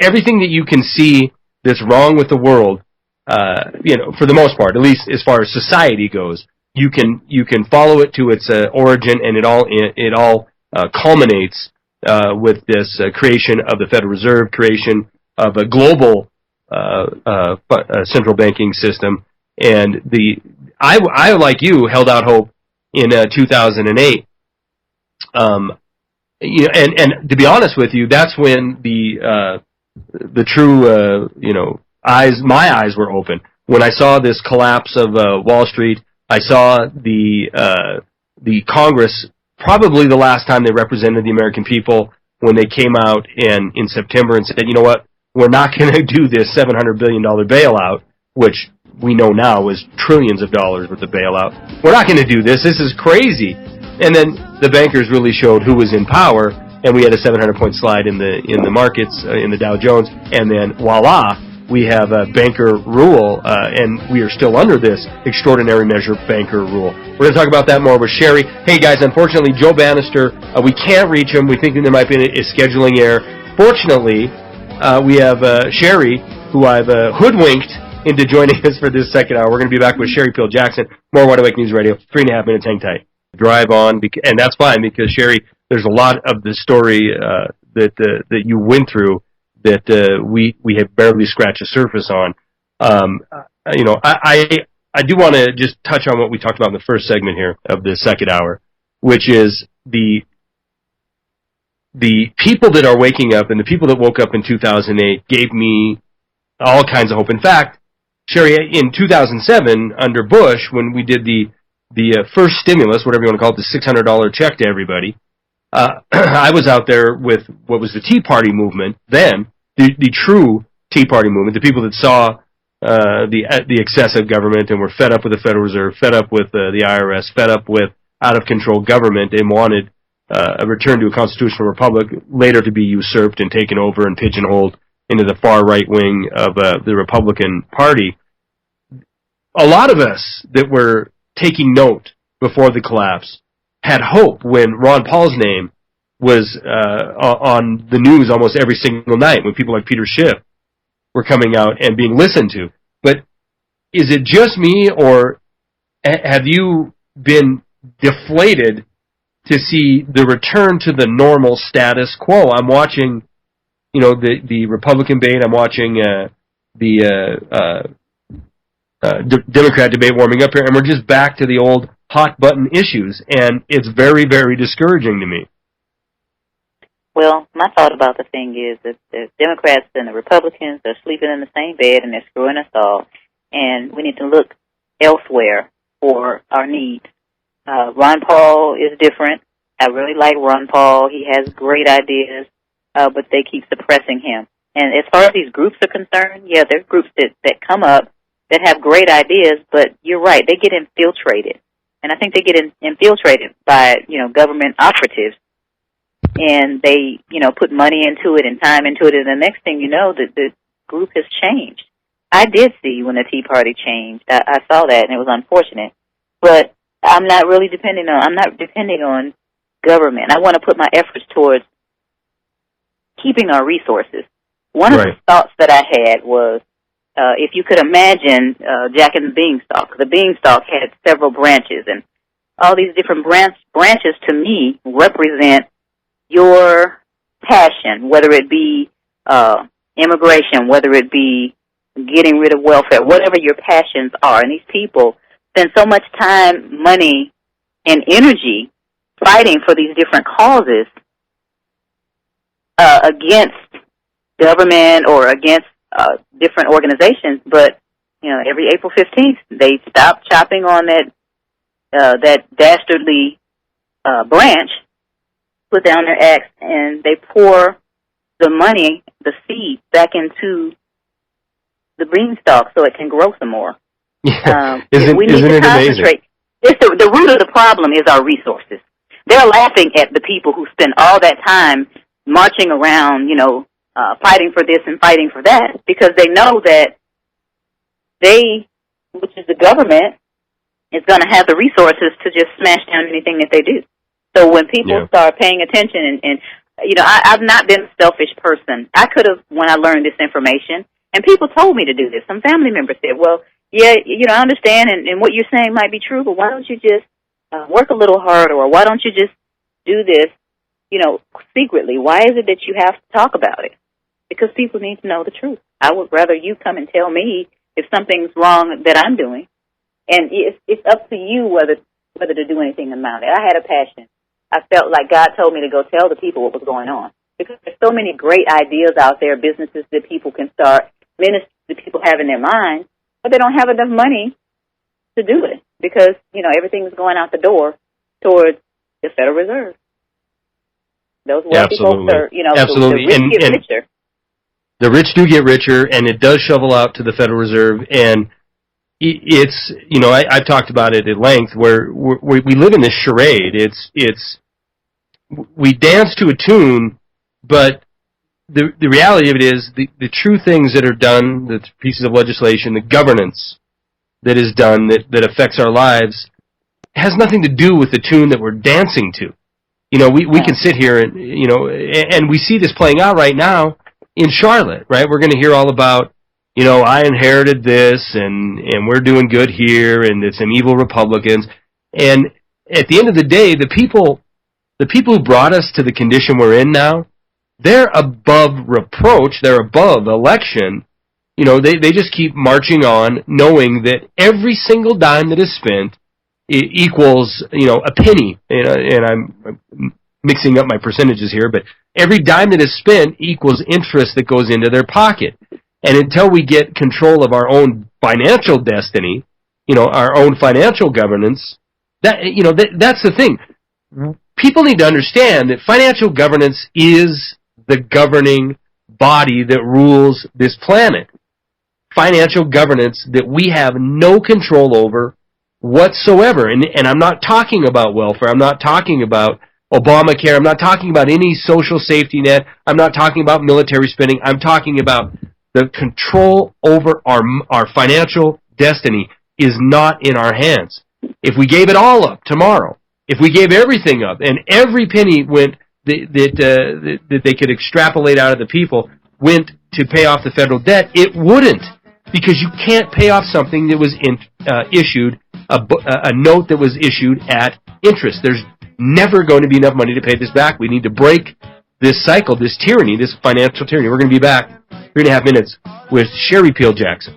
everything that you can see that's wrong with the world, for the most part, at least as far as society goes, you can follow it to its origin, and it all culminates with this creation of the Federal Reserve, creation of a global central banking system, and I like you held out hope in 2008. And to be honest with you, that's when the true my eyes were open when I saw this collapse of Wall Street. I saw the Congress, probably the last time they represented the American people, when they came out in September and said, you know what, we're not going to do this $700 billion bailout, which we know now is trillions of dollars worth of bailout. We're not going to do this. This is crazy. And then the bankers really showed who was in power, and we had a 700-point slide in the markets, in the Dow Jones, and then voila, we have a banker rule, and we are still under this extraordinary measure banker rule. We're going to talk about that more with Sherry. Hey guys, unfortunately, Joe Bannister, we can't reach him. We think there might be a scheduling error. Fortunately, we have Sherry, who I've hoodwinked into joining us for this second hour. We're going to be back with Sherry Peel Jackson. More Wide Awake News Radio. 3.5 minutes. Hang tight. Drive on, and that's fine because Sherry, there's a lot of the story that you went through that we have barely scratched the surface on. I do want to just touch on what we talked about in the first segment here of the second hour, which is the people that are waking up and the people that woke up in 2008 gave me all kinds of hope. In fact, Sherry, in 2007 under Bush, when we did the first stimulus, whatever you want to call it, the $600 check to everybody, I was out there with what was the Tea Party movement then, the true Tea Party movement, the people that saw the excessive government and were fed up with the Federal Reserve, fed up with the IRS, fed up with out-of-control government, and wanted a return to a constitutional republic, later to be usurped and taken over and pigeonholed into the far right wing of the Republican Party. A lot of us that were taking note before the collapse had hope when Ron Paul's name was on the news almost every single night, when people like Peter Schiff were coming out and being listened to. But is it just me, or have you been deflated to see the return to the normal status quo? I'm watching, the Republican debate. I'm watching the Democrat debate warming up here, and we're just back to the old hot-button issues, and it's very, very discouraging to me. Well, my thought about the thing is that the Democrats and the Republicans are sleeping in the same bed, and they're screwing us all, and we need to look elsewhere for our needs. Ron Paul is different. I really like Ron Paul. He has great ideas, but they keep suppressing him. And as far as these groups are concerned, yeah, there are groups that come up that have great ideas, but you're right, they get infiltrated. And I think they get infiltrated by, government operatives. And they, put money into it and time into it, and the next thing you know, the group has changed. I did see when the Tea Party changed. I saw that, and it was unfortunate. But I'm not depending on government. I want to put my efforts towards keeping our resources. One of the thoughts that I had was, if you could imagine Jack and the Beanstalk. The Beanstalk had several branches, and all these different branches to me represent your passion, whether it be immigration, whether it be getting rid of welfare, whatever your passions are. And these people spend so much time, money, and energy fighting for these different causes against government or against different organizations, but every April 15th they stop chopping on that dastardly branch, put down their axe, and they pour the money, the seed, back into the beanstalk so it can grow some more. Yeah. We need to concentrate. The root of the problem is our resources. They're laughing at the people who spend all that time marching around, fighting for this and fighting for that, because they know that which is the government, is going to have the resources to just smash down anything that they do. So when people start paying attention, and I've not been a selfish person. I could have, when I learned this information, and people told me to do this. Some family members said, well, yeah, I understand, and what you're saying might be true, but why don't you just work a little harder, or why don't you just do this, secretly? Why is it that you have to talk about it? Because people need to know the truth. I would rather you come and tell me if something's wrong that I'm doing, And it's up to you whether to do anything about it. I had a passion. I felt like God told me to go tell the people what was going on, because there's so many great ideas out there, businesses that people can start, ministries that people have in their minds, but they don't have enough money to do it because, everything's going out the door towards the Federal Reserve. Those wealthy folks are, Absolutely. the rich get richer. The rich do get richer, and it does shovel out to the Federal Reserve, and it's, I've talked about it at length, where we live in this charade. We dance to a tune, but the reality of it is the true things that are done, the pieces of legislation, the governance that is done that affects our lives, has nothing to do with the tune that we're dancing to. We can sit here and we see this playing out right now in Charlotte, right? We're going to hear all about, I inherited this and we're doing good here and it's some evil Republicans. And at the end of the day, the people who brought us to the condition we're in now, they're above reproach, they're above election. They just keep marching on, knowing that every single dime that is spent equals, a penny. And I'm mixing up my percentages here, but every dime that is spent equals interest that goes into their pocket. And until we get control of our own financial destiny, our own financial governance, that's the thing. People need to understand that financial governance is the governing body that rules this planet. Financial governance that we have no control over whatsoever. And I'm not talking about welfare. I'm not talking about Obamacare. I'm not talking about any social safety net. I'm not talking about military spending. I'm talking about the control over our financial destiny is not in our hands. If we gave it all up tomorrow, if we gave everything up and every penny went that they could extrapolate out of the people went to pay off the federal debt, it wouldn't, because you can't pay off something that was issued, a note that was issued at interest. There's never going to be enough money to pay this back. We need to break this cycle, this tyranny, this financial tyranny. We're going to be back 3.5 minutes with Sherry Peel Jackson.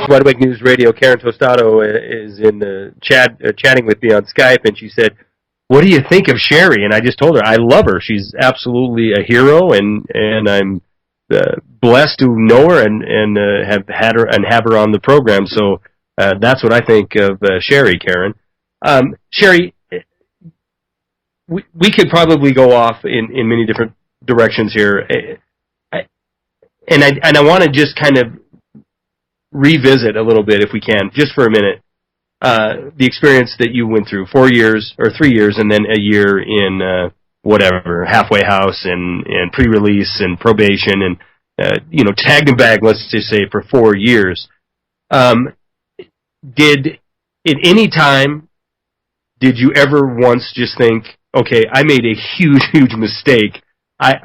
Wide Awake News Radio, Karen Tostado is in the chatting with me on Skype, and she said, "What do you think of Sherry?" And I just told her, I love her. She's absolutely a hero, and I'm blessed to know her and have had her and have her on the program. So that's what I think of Sherry, Karen. Sherry, we could probably go off in many different directions here, and I want to just kind of revisit a little bit, if we can, just for a minute, the experience that you went through, 4 years or 3 years, and then a year in halfway house and pre-release and probation and tagged and bagged, let's just say, for 4 years. Did at any time did you ever once just think, okay, I made a huge mistake. I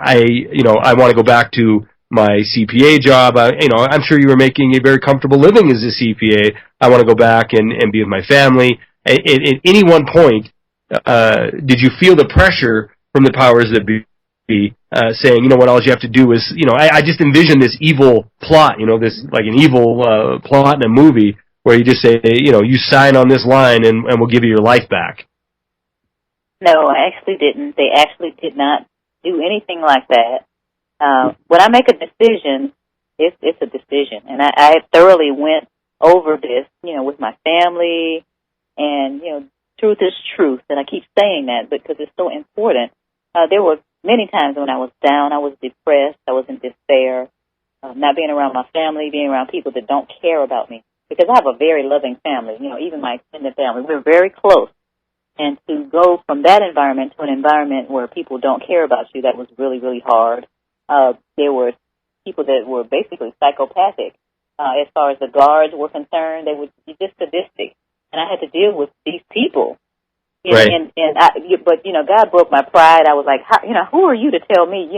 want to go back to my CPA job. I'm sure you were making a very comfortable living as a CPA. I want to go back and be with my family. At any one point, did you feel the pressure from the powers that be saying, what all you have to do is, I just envision this evil plot, this like an evil plot in a movie where you just say, you sign on this line and we'll give you your life back. No, I actually didn't. They actually did not do anything like that. When I make a decision, it's a decision. And I thoroughly went over this, with my family, and, truth is truth. And I keep saying that because it's so important. There were many times when I was down, I was depressed, I was in despair, not being around my family, being around people that don't care about me. Because I have a very loving family, even my extended family. We're very close. And to go from that environment to an environment where people don't care about you, that was really, really hard. There were people that were basically psychopathic. As far as the guards were concerned, they would be just sadistic. And I had to deal with these people. Right. But God broke my pride. I was like, who are you to tell me,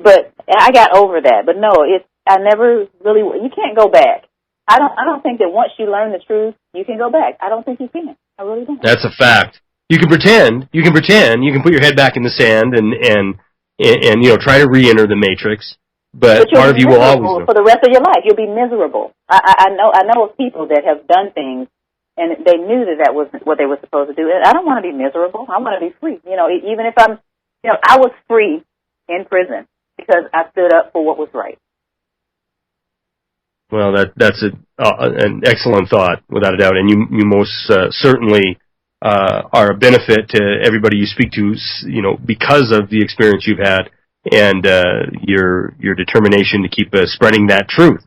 But I got over that. But no, I never really, you can't go back. I don't think that once you learn the truth, you can go back. I don't think you can. I really don't. That's a fact. You can pretend. You can put your head back in the sand and try to re-enter the matrix. but you'll part of be you will always miserable know. for the rest of your life. You'll be miserable. I know of people that have done things, and they knew that wasn't what they were supposed to do. And I don't want to be miserable. I want to be free. Even if I was free in prison because I stood up for what was right. Well, that's an excellent thought, without a doubt, and you most certainly are a benefit to everybody you speak to, because of the experience you've had and your determination to keep spreading that truth.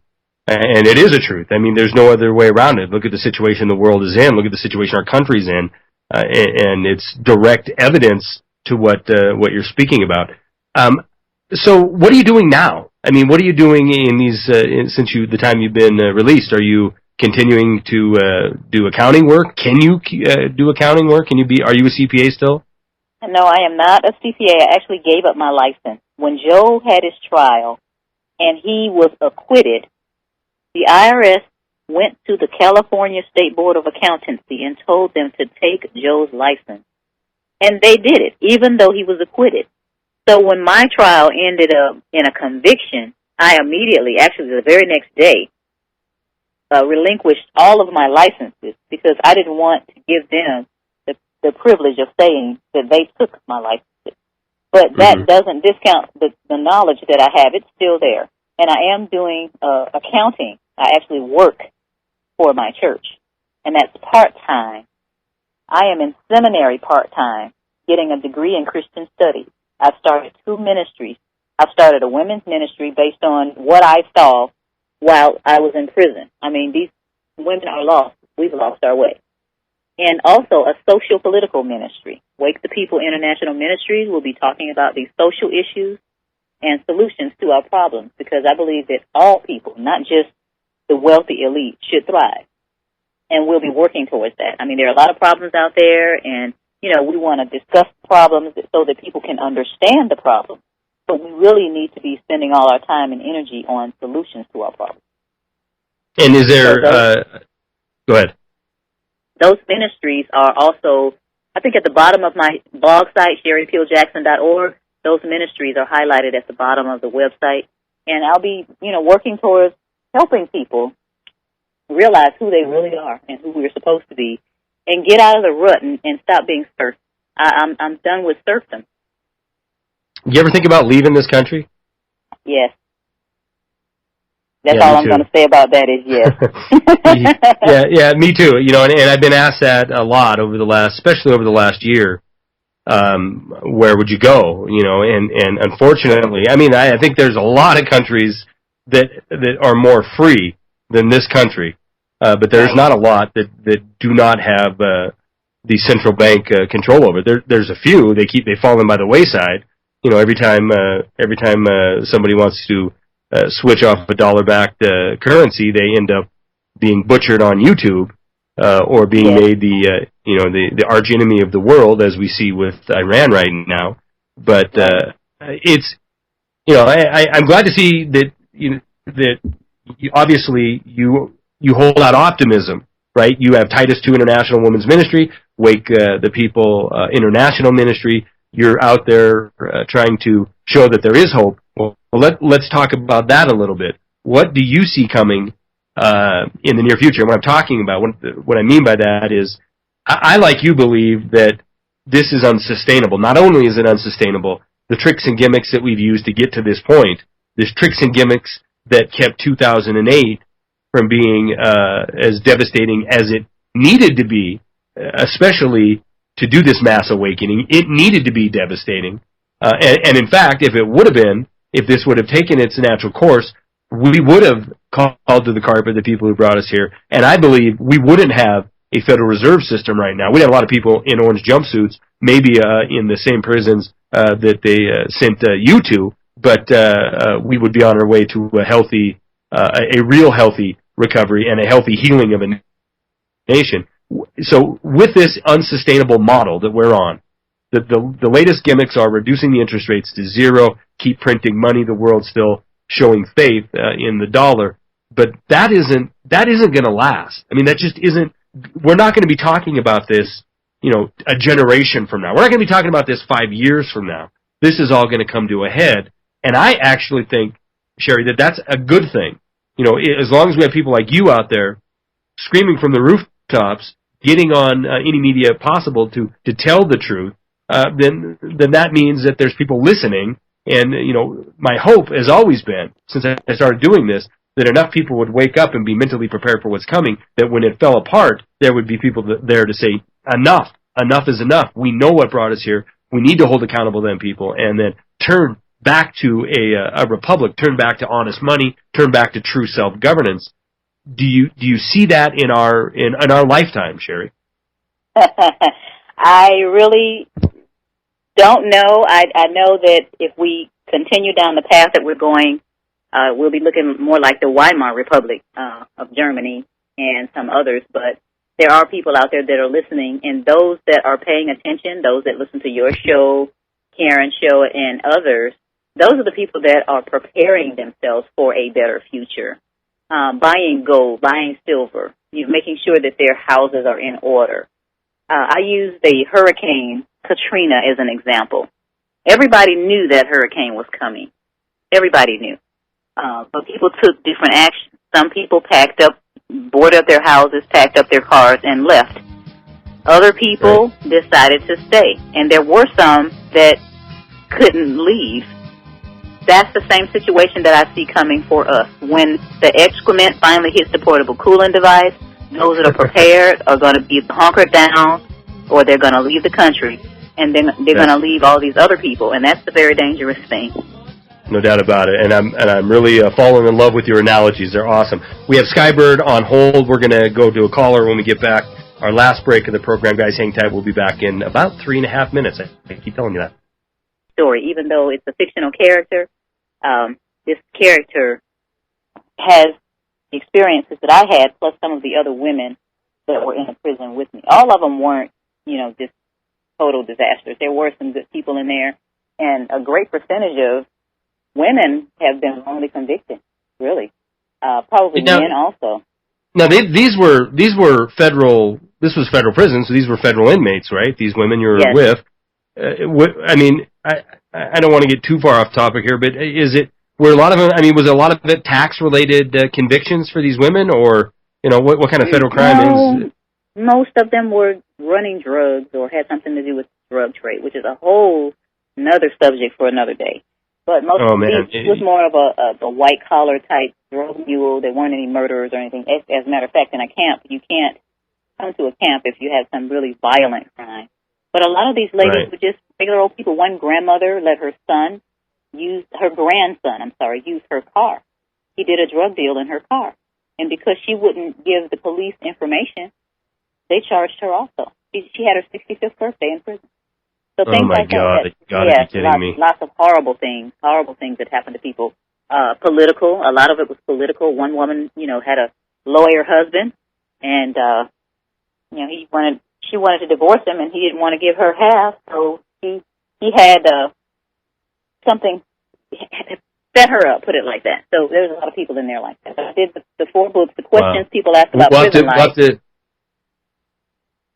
And it is a truth. I mean, there's no other way around it. Look at the situation the world is in. Look at the situation our country's in, and it's direct evidence to what you're speaking about. So, what are you doing now? I mean, what are you doing in these since the time you've been released? Are you continuing to do accounting work? Can you do accounting work? Are you a CPA still? No, I am not a CPA. I actually gave up my license when Joe had his trial, and he was acquitted. The IRS went to the California State Board of Accountancy and told them to take Joe's license, and they did it, even though he was acquitted. So when my trial ended up in a conviction, I immediately, actually the very next day, relinquished all of my licenses because I didn't want to give them the privilege of saying that they took my licenses. But that doesn't discount the knowledge that I have. It's still there. And I am doing accounting. I actually work for my church, and that's part-time. I am in seminary part-time, getting a degree in Christian studies. I've started 2 ministries. I've started a women's ministry based on what I saw while I was in prison. I mean, these women are lost. We've lost our way. And also a social-political ministry. Wake the People International Ministries will be talking about these social issues and solutions to our problems, because I believe that all people, not just the wealthy elite, should thrive. And we'll be working towards that. I mean, there are a lot of problems out there, and we want to discuss problems so that people can understand the problem. But we really need to be spending all our time and energy on solutions to our problems. And is there... go ahead. Those ministries are also, I think, at the bottom of my blog site, SherryPeelJackson.org. Those ministries are highlighted at the bottom of the website. And I'll be, working towards helping people realize who they really are and who we're supposed to be, and get out of the rut and stop being serfs. I'm done with serfdom. You ever think about leaving this country? Yes. That's all I'm going to say about that is yes. yeah, me too. And I've been asked that a lot especially over the last year. Where would you go? And unfortunately, I mean, I think there's a lot of countries that are more free than this country. But there's not a lot that do not have the central bank control over. There's a few. They fallen by the wayside. Every time somebody wants to switch off a dollar-backed currency, they end up being butchered on YouTube or being made the arch enemy of the world, as we see with Iran right now. But it's I'm glad to see that obviously you hold out optimism, right? You have Titus II International Women's Ministry, Wake the People International Ministry. You're out there trying to show that there is hope. Well, let's talk about that a little bit. What do you see coming in the near future? And what I'm talking about, what I mean by that is, I like you believe that this is unsustainable. Not only is it unsustainable, the tricks and gimmicks that we've used to get to this point, there's tricks and gimmicks that kept 2008 from being as devastating as it needed to be, especially to do this mass awakening. It needed to be devastating. And in fact, if this would have taken its natural course, we would have called to the carpet the people who brought us here. And I believe we wouldn't have a Federal Reserve System right now. We'd have a lot of people in orange jumpsuits, maybe in the same prisons that they sent you to, but we would be on our way to a real healthy recovery and a healthy healing of a nation. So with this unsustainable model that we're on, the latest gimmicks are reducing the interest rates to zero, keep printing money, the world's still showing faith in the dollar, but that isn't going to last. I mean, that just isn't. We're not going to be talking about this, a generation from now. We're not going to be talking about this 5 years from now. This is all going to come to a head, and I actually think Sherry, that that's a good thing. As long as we have people like you out there screaming from the rooftops, getting on any media possible to tell the truth, then that means that there's people listening. And my hope has always been, since I started doing this, that enough people would wake up and be mentally prepared for what's coming. That when it fell apart, there would be people there to say, enough is enough. We know what brought us here. We need to hold accountable them people, and then turn back to a republic, turn back to honest money, turn back to true self-governance. Do you see that in our lifetime, Sherry? I really don't know. I know that if we continue down the path that we're going, we'll be looking more like the Weimar Republic of Germany and some others. But there are people out there that are listening, and those that are paying attention, those that listen to your show, Karen's show, and others, those are the people that are preparing themselves for a better future. Buying gold, buying silver, making sure that their houses are in order. I use the Hurricane Katrina as an example. Everybody knew that hurricane was coming. Everybody knew. But people took different actions. Some people packed up, boarded up their houses, packed up their cars, and left. Other people decided to stay. And there were some that couldn't leave. That's the same situation that I see coming for us. When the excrement finally hits the portable cooling device, those that are prepared are going to be hunkered down, or they're going to leave the country, and then they're going to leave all these other people, and that's the very dangerous thing. No doubt about it, and I'm really falling in love with your analogies. They're awesome. We have Skybird on hold. We're going to go to a caller when we get back. Our last break of the program, guys, hang tight. We'll be back in about 3.5 minutes. I keep telling you that. Story, even though it's a fictional character, this character has the experiences that I had, plus some of the other women that were in the prison with me. All of them weren't, just total disasters. There were some good people in there, and a great percentage of women have been wrongly convicted, really. Probably men also. Now, these were federal, this was federal prison, so these were federal inmates, right? These women you were with. I don't want to get too far off topic here, but was a lot of it tax-related convictions for these women, or, what kind of federal crime is? Most of them were running drugs or had something to do with drug trade, which is a whole another subject for another day. But most of these was more of a white-collar type drug mule. There weren't any murderers or anything. As a matter of fact, in a camp, you can't come to a camp if you have some really violent crime. But a lot of these ladies were just regular old people. One grandmother let her grandson use her car. He did a drug deal in her car. And because she wouldn't give the police information, they charged her also. She had her 65th birthday in prison. So things like that. You gotta be kidding me. Lots of horrible things that happened to people. Political, a lot of it was political. One woman, had a lawyer husband, and, she wanted to divorce him, and he didn't want to give her half, so he had something set her up, put it like that. So there's a lot of people in there like that. I did the 4 books, the questions people asked about prison life.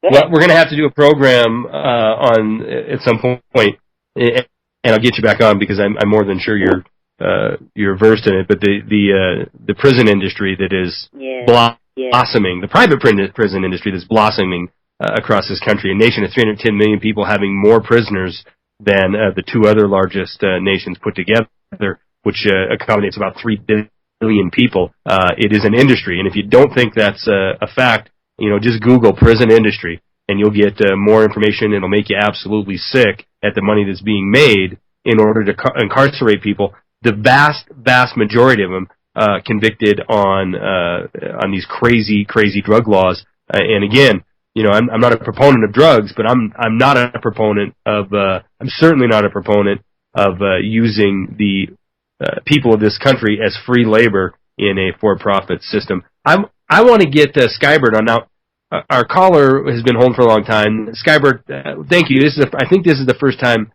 We're going to have to do a program on at some point, and I'll get you back on because I'm more than sure you're versed in it. But the prison industry that is blossoming, the private prison industry that's blossoming across this country, a nation of 310 million people having more prisoners than the 2 other largest nations put together, which accommodates about 3 billion people. It is an industry, and if you don't think that's a fact, just Google prison industry, and you'll get more information. It'll make you absolutely sick at the money that's being made in order to incarcerate people. The vast majority of them convicted on these crazy drug laws. And again, I'm not a proponent of drugs, but I'm certainly not a proponent of using the people of this country as free labor in a for-profit system. I want to get Skybird on now. Our caller has been holding for a long time. Skybird, thank you. I think this is the first time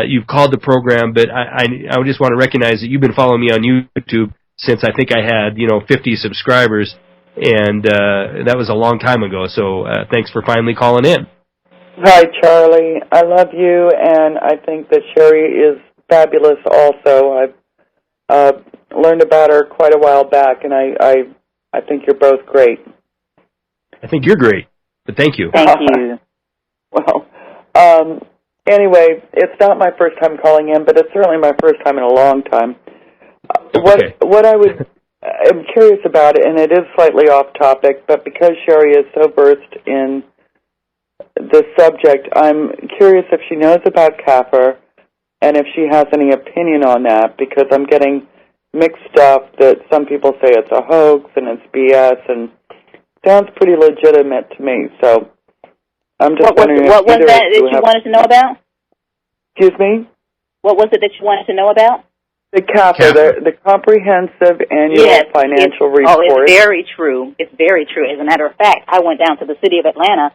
you've called the program, but I just want to recognize that you've been following me on YouTube since I think I had 50 subscribers, and that was a long time ago. So thanks for finally calling in. Hi, Charlie. I love you, and I think that Sherry is fabulous. Also, I've learned about her quite a while back, and I think you're both great. I think you're great, but thank you. Thank you. Well, anyway, it's not my first time calling in, but it's certainly my first time in a long time. What I'm curious about, and it is slightly off topic, but because Sherry is so versed in the subject, I'm curious if she knows about CAFR and if she has any opinion on that, because I'm getting mixed stuff that some people say it's a hoax and it's BS, and sounds pretty legitimate to me. So I'm just wondering what was that you wanted to know about? Excuse me? What was it that you wanted to know about? The CAFR, the Comprehensive Annual Financial Report. Oh, it's very true. It's very true. As a matter of fact, I went down to the city of Atlanta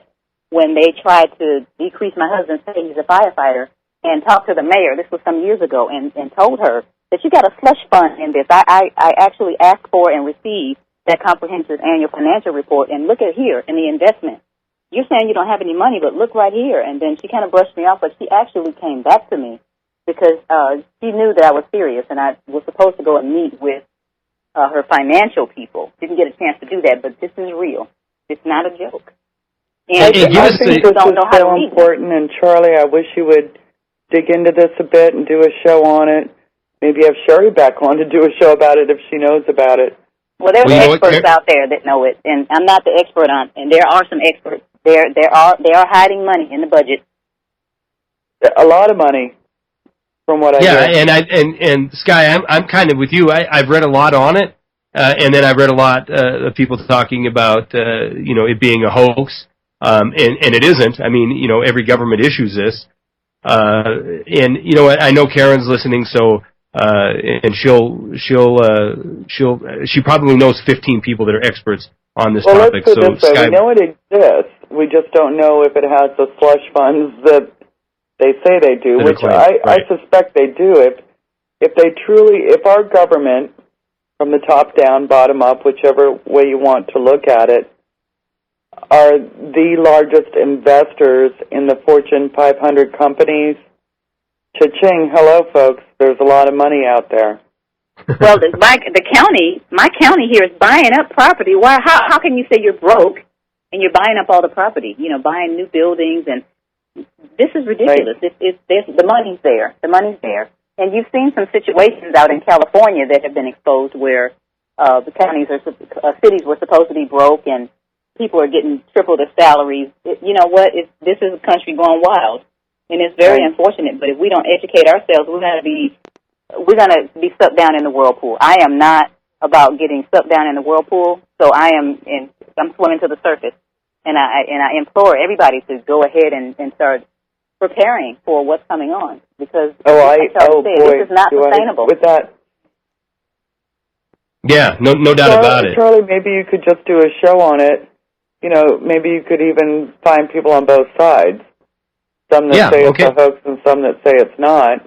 when they tried to decrease my husband's pay. He's a firefighter, and talked to the mayor. This was some years ago, and told her that you got a slush fund in this. I actually asked for and received that Comprehensive Annual Financial Report, and look at here in the investment. You're saying you don't have any money, but look right here. And then she kind of brushed me off, but she actually came back to me because she knew that I was serious, and I was supposed to go and meet with her financial people. Didn't get a chance to do that, but this is real. It's not a joke. And I think this is so important, and Charlie, I wish you would dig into this a bit and do a show on it. Maybe have Sherry back on to do a show about it if she knows about it. Well, there's experts out there that know it, and I'm not the expert on. And there are some experts. They are hiding money in the budget. A lot of money, from what I hear. Yeah, and Sky, I'm kind of with you. I've read a lot on it, and then I've read a lot of people talking about it being a hoax, and it isn't. I mean, every government issues this, and I know Karen's listening, so. And she probably knows 15 people that are experts on this topic. Let's put it this way. We know it exists. We just don't know if it has the slush funds that they say they do, which I suspect they do. If our government, from the top down, bottom up, whichever way you want to look at it, are the largest investors in the Fortune 500 companies, cha-ching, hello, folks. There's a lot of money out there. Well, my county here is buying up property. Why? How can you say you're broke and you're buying up all the property? Buying new buildings, and this is ridiculous. Right. The money's there. The money's there, and you've seen some situations out in California that have been exposed where the cities were supposed to be broke and people are getting triple their salaries. You know what? This is a country going wild. And it's very unfortunate, but if we don't educate ourselves, we're going to be sucked down in the whirlpool. I am not about getting sucked down in the whirlpool, so I'm swimming to the surface. And I implore everybody to go ahead and start preparing for what's coming on, because this is not sustainable. With that, yeah, no doubt about it. Charlie, maybe you could just do a show on it. Maybe you could even find people on both sides. Some that say it's a hoax and some that say it's not.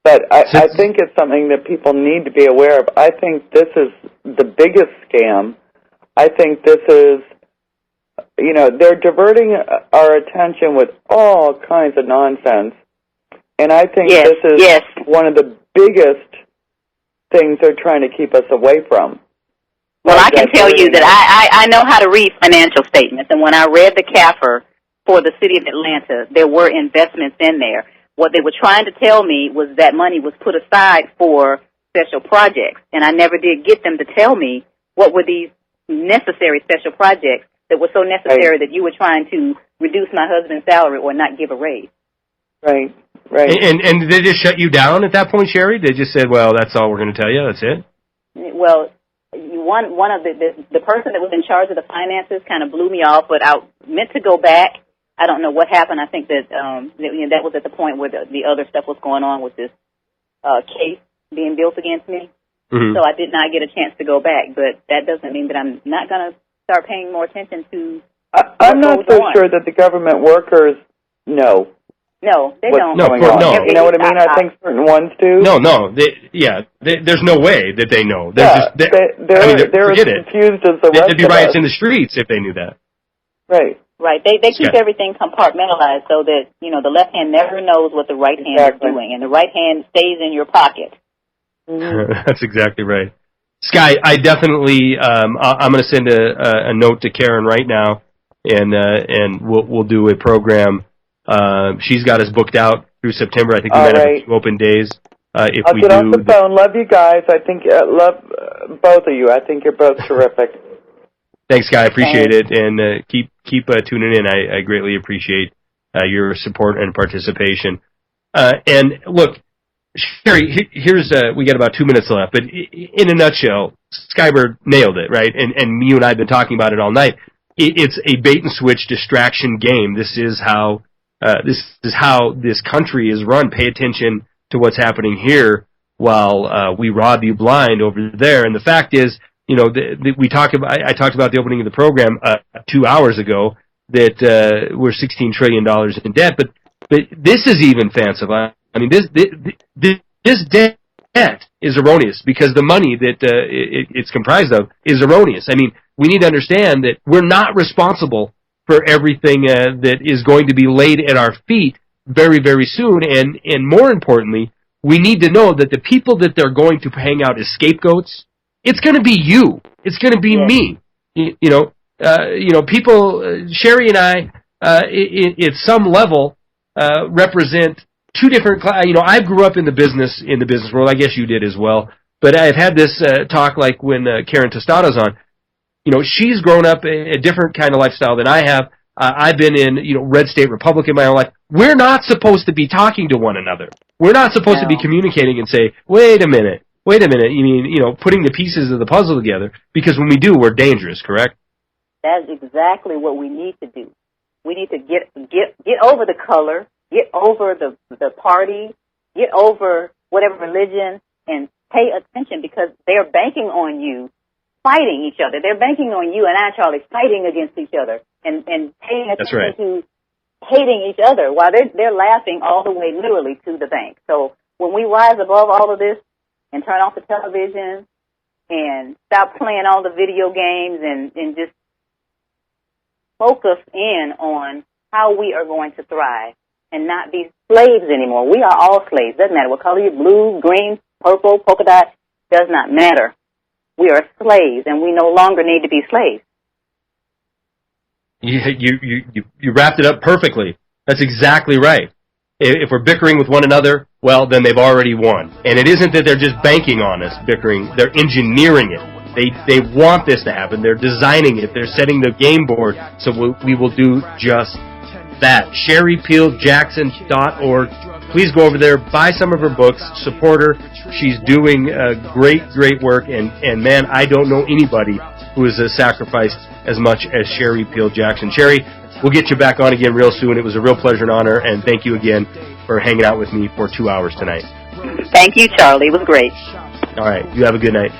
But I think it's something that people need to be aware of. I think this is the biggest scam. I think this is, they're diverting our attention with all kinds of nonsense. And I think this is one of the biggest things they're trying to keep us away from. Well, I can tell you that I know how to read financial statements. And when I read the CAFR for the city of Atlanta, there were investments in there. What they were trying to tell me was that money was put aside for special projects, and I never did get them to tell me what were these necessary special projects that were so necessary that you were trying to reduce my husband's salary or not give a raise. Right. And did they just shut you down at that point, Sherry? They just said, well, that's all we're going to tell you, that's it? Well, one of the person that was in charge of the finances kind of blew me off, but I meant to go back. I don't know what happened. I think that that was at the point where the other stuff was going on with this case being built against me. Mm-hmm. So I did not get a chance to go back, but that doesn't mean that I'm not going to start paying more attention to I'm not so sure that the government workers know. No, they don't. No. You know what I mean? I think certain ones do. No. There's no way that they know. They're as confused as the rest of us. There'd be riots in the streets if they knew that. Right. Right. They keep everything compartmentalized so that, the left hand never knows what the right hand is doing, and the right hand stays in your pocket. That's exactly right. Sky, I definitely, I'm going to send a note to Karen right now, and we'll do a program. She's got us booked out through September. I think we might have a few open days. If I'll we get do off the phone. Love you guys. I think love both of you. I think you're both terrific. Thanks, Sky. I appreciate it, and keep tuning in. I greatly appreciate your support and participation. And look, Sherry, here's we got about 2 minutes left, but in a nutshell, Skybird nailed it, right? And you and I have been talking about it all night. It's a bait and switch distraction game. This is how this country is run. Pay attention to what's happening here while we rob you blind over there. And the fact is, you know, I talked about the opening of the program 2 hours ago that we're $16 trillion in debt, but this is even fanciful. I mean, this debt is erroneous because the money that it's comprised of is erroneous. I mean, we need to understand that we're not responsible for everything that is going to be laid at our feet very, very soon. And more importantly, we need to know that the people that they're going to hang out as scapegoats, it's going to be you. It's going to be me. You know, people, Sherry and I, at some level, represent two different, you know, I grew up in the business world. I guess you did as well. But I've had this talk like when Karen Tostado's on. You know, she's grown up a different kind of lifestyle than I have. I've been in, you know, red state Republican my whole life. We're not supposed to be talking to one another. We're not supposed to be communicating and say, wait a minute. You mean, you know, putting the pieces of the puzzle together, because when we do, we're dangerous, correct? That's exactly what we need to do. We need to get over the color, get over the party, get over whatever religion, and pay attention, because they're banking on you fighting each other. They're banking on you and I, Charlie, fighting against each other and paying attention to hating each other while they're laughing all the way literally to the bank. So when we rise above all of this and turn off the television and stop playing all the video games and just focus in on how we are going to thrive and not be slaves anymore. We are all slaves. Doesn't matter what color you're, blue, green, purple, polka dot, does not matter. We are slaves, and we no longer need to be slaves. You wrapped it up perfectly. That's exactly right. If we're bickering with one another, well, then they've already won. And it isn't that they're just banking on us bickering. They're engineering it. They want this to happen. They're designing it. They're setting the game board. So we will do just that. SherryPeelJackson.org. Please go over there, buy some of her books, support her. She's doing great work, and man, I don't know anybody who has sacrificed as much as Sherry Peel Jackson. Sherry, we'll get you back on again real soon. It was a real pleasure and honor, and thank you again for hanging out with me for 2 hours tonight. Thank you, Charlie. It was great. All right, you have a good night.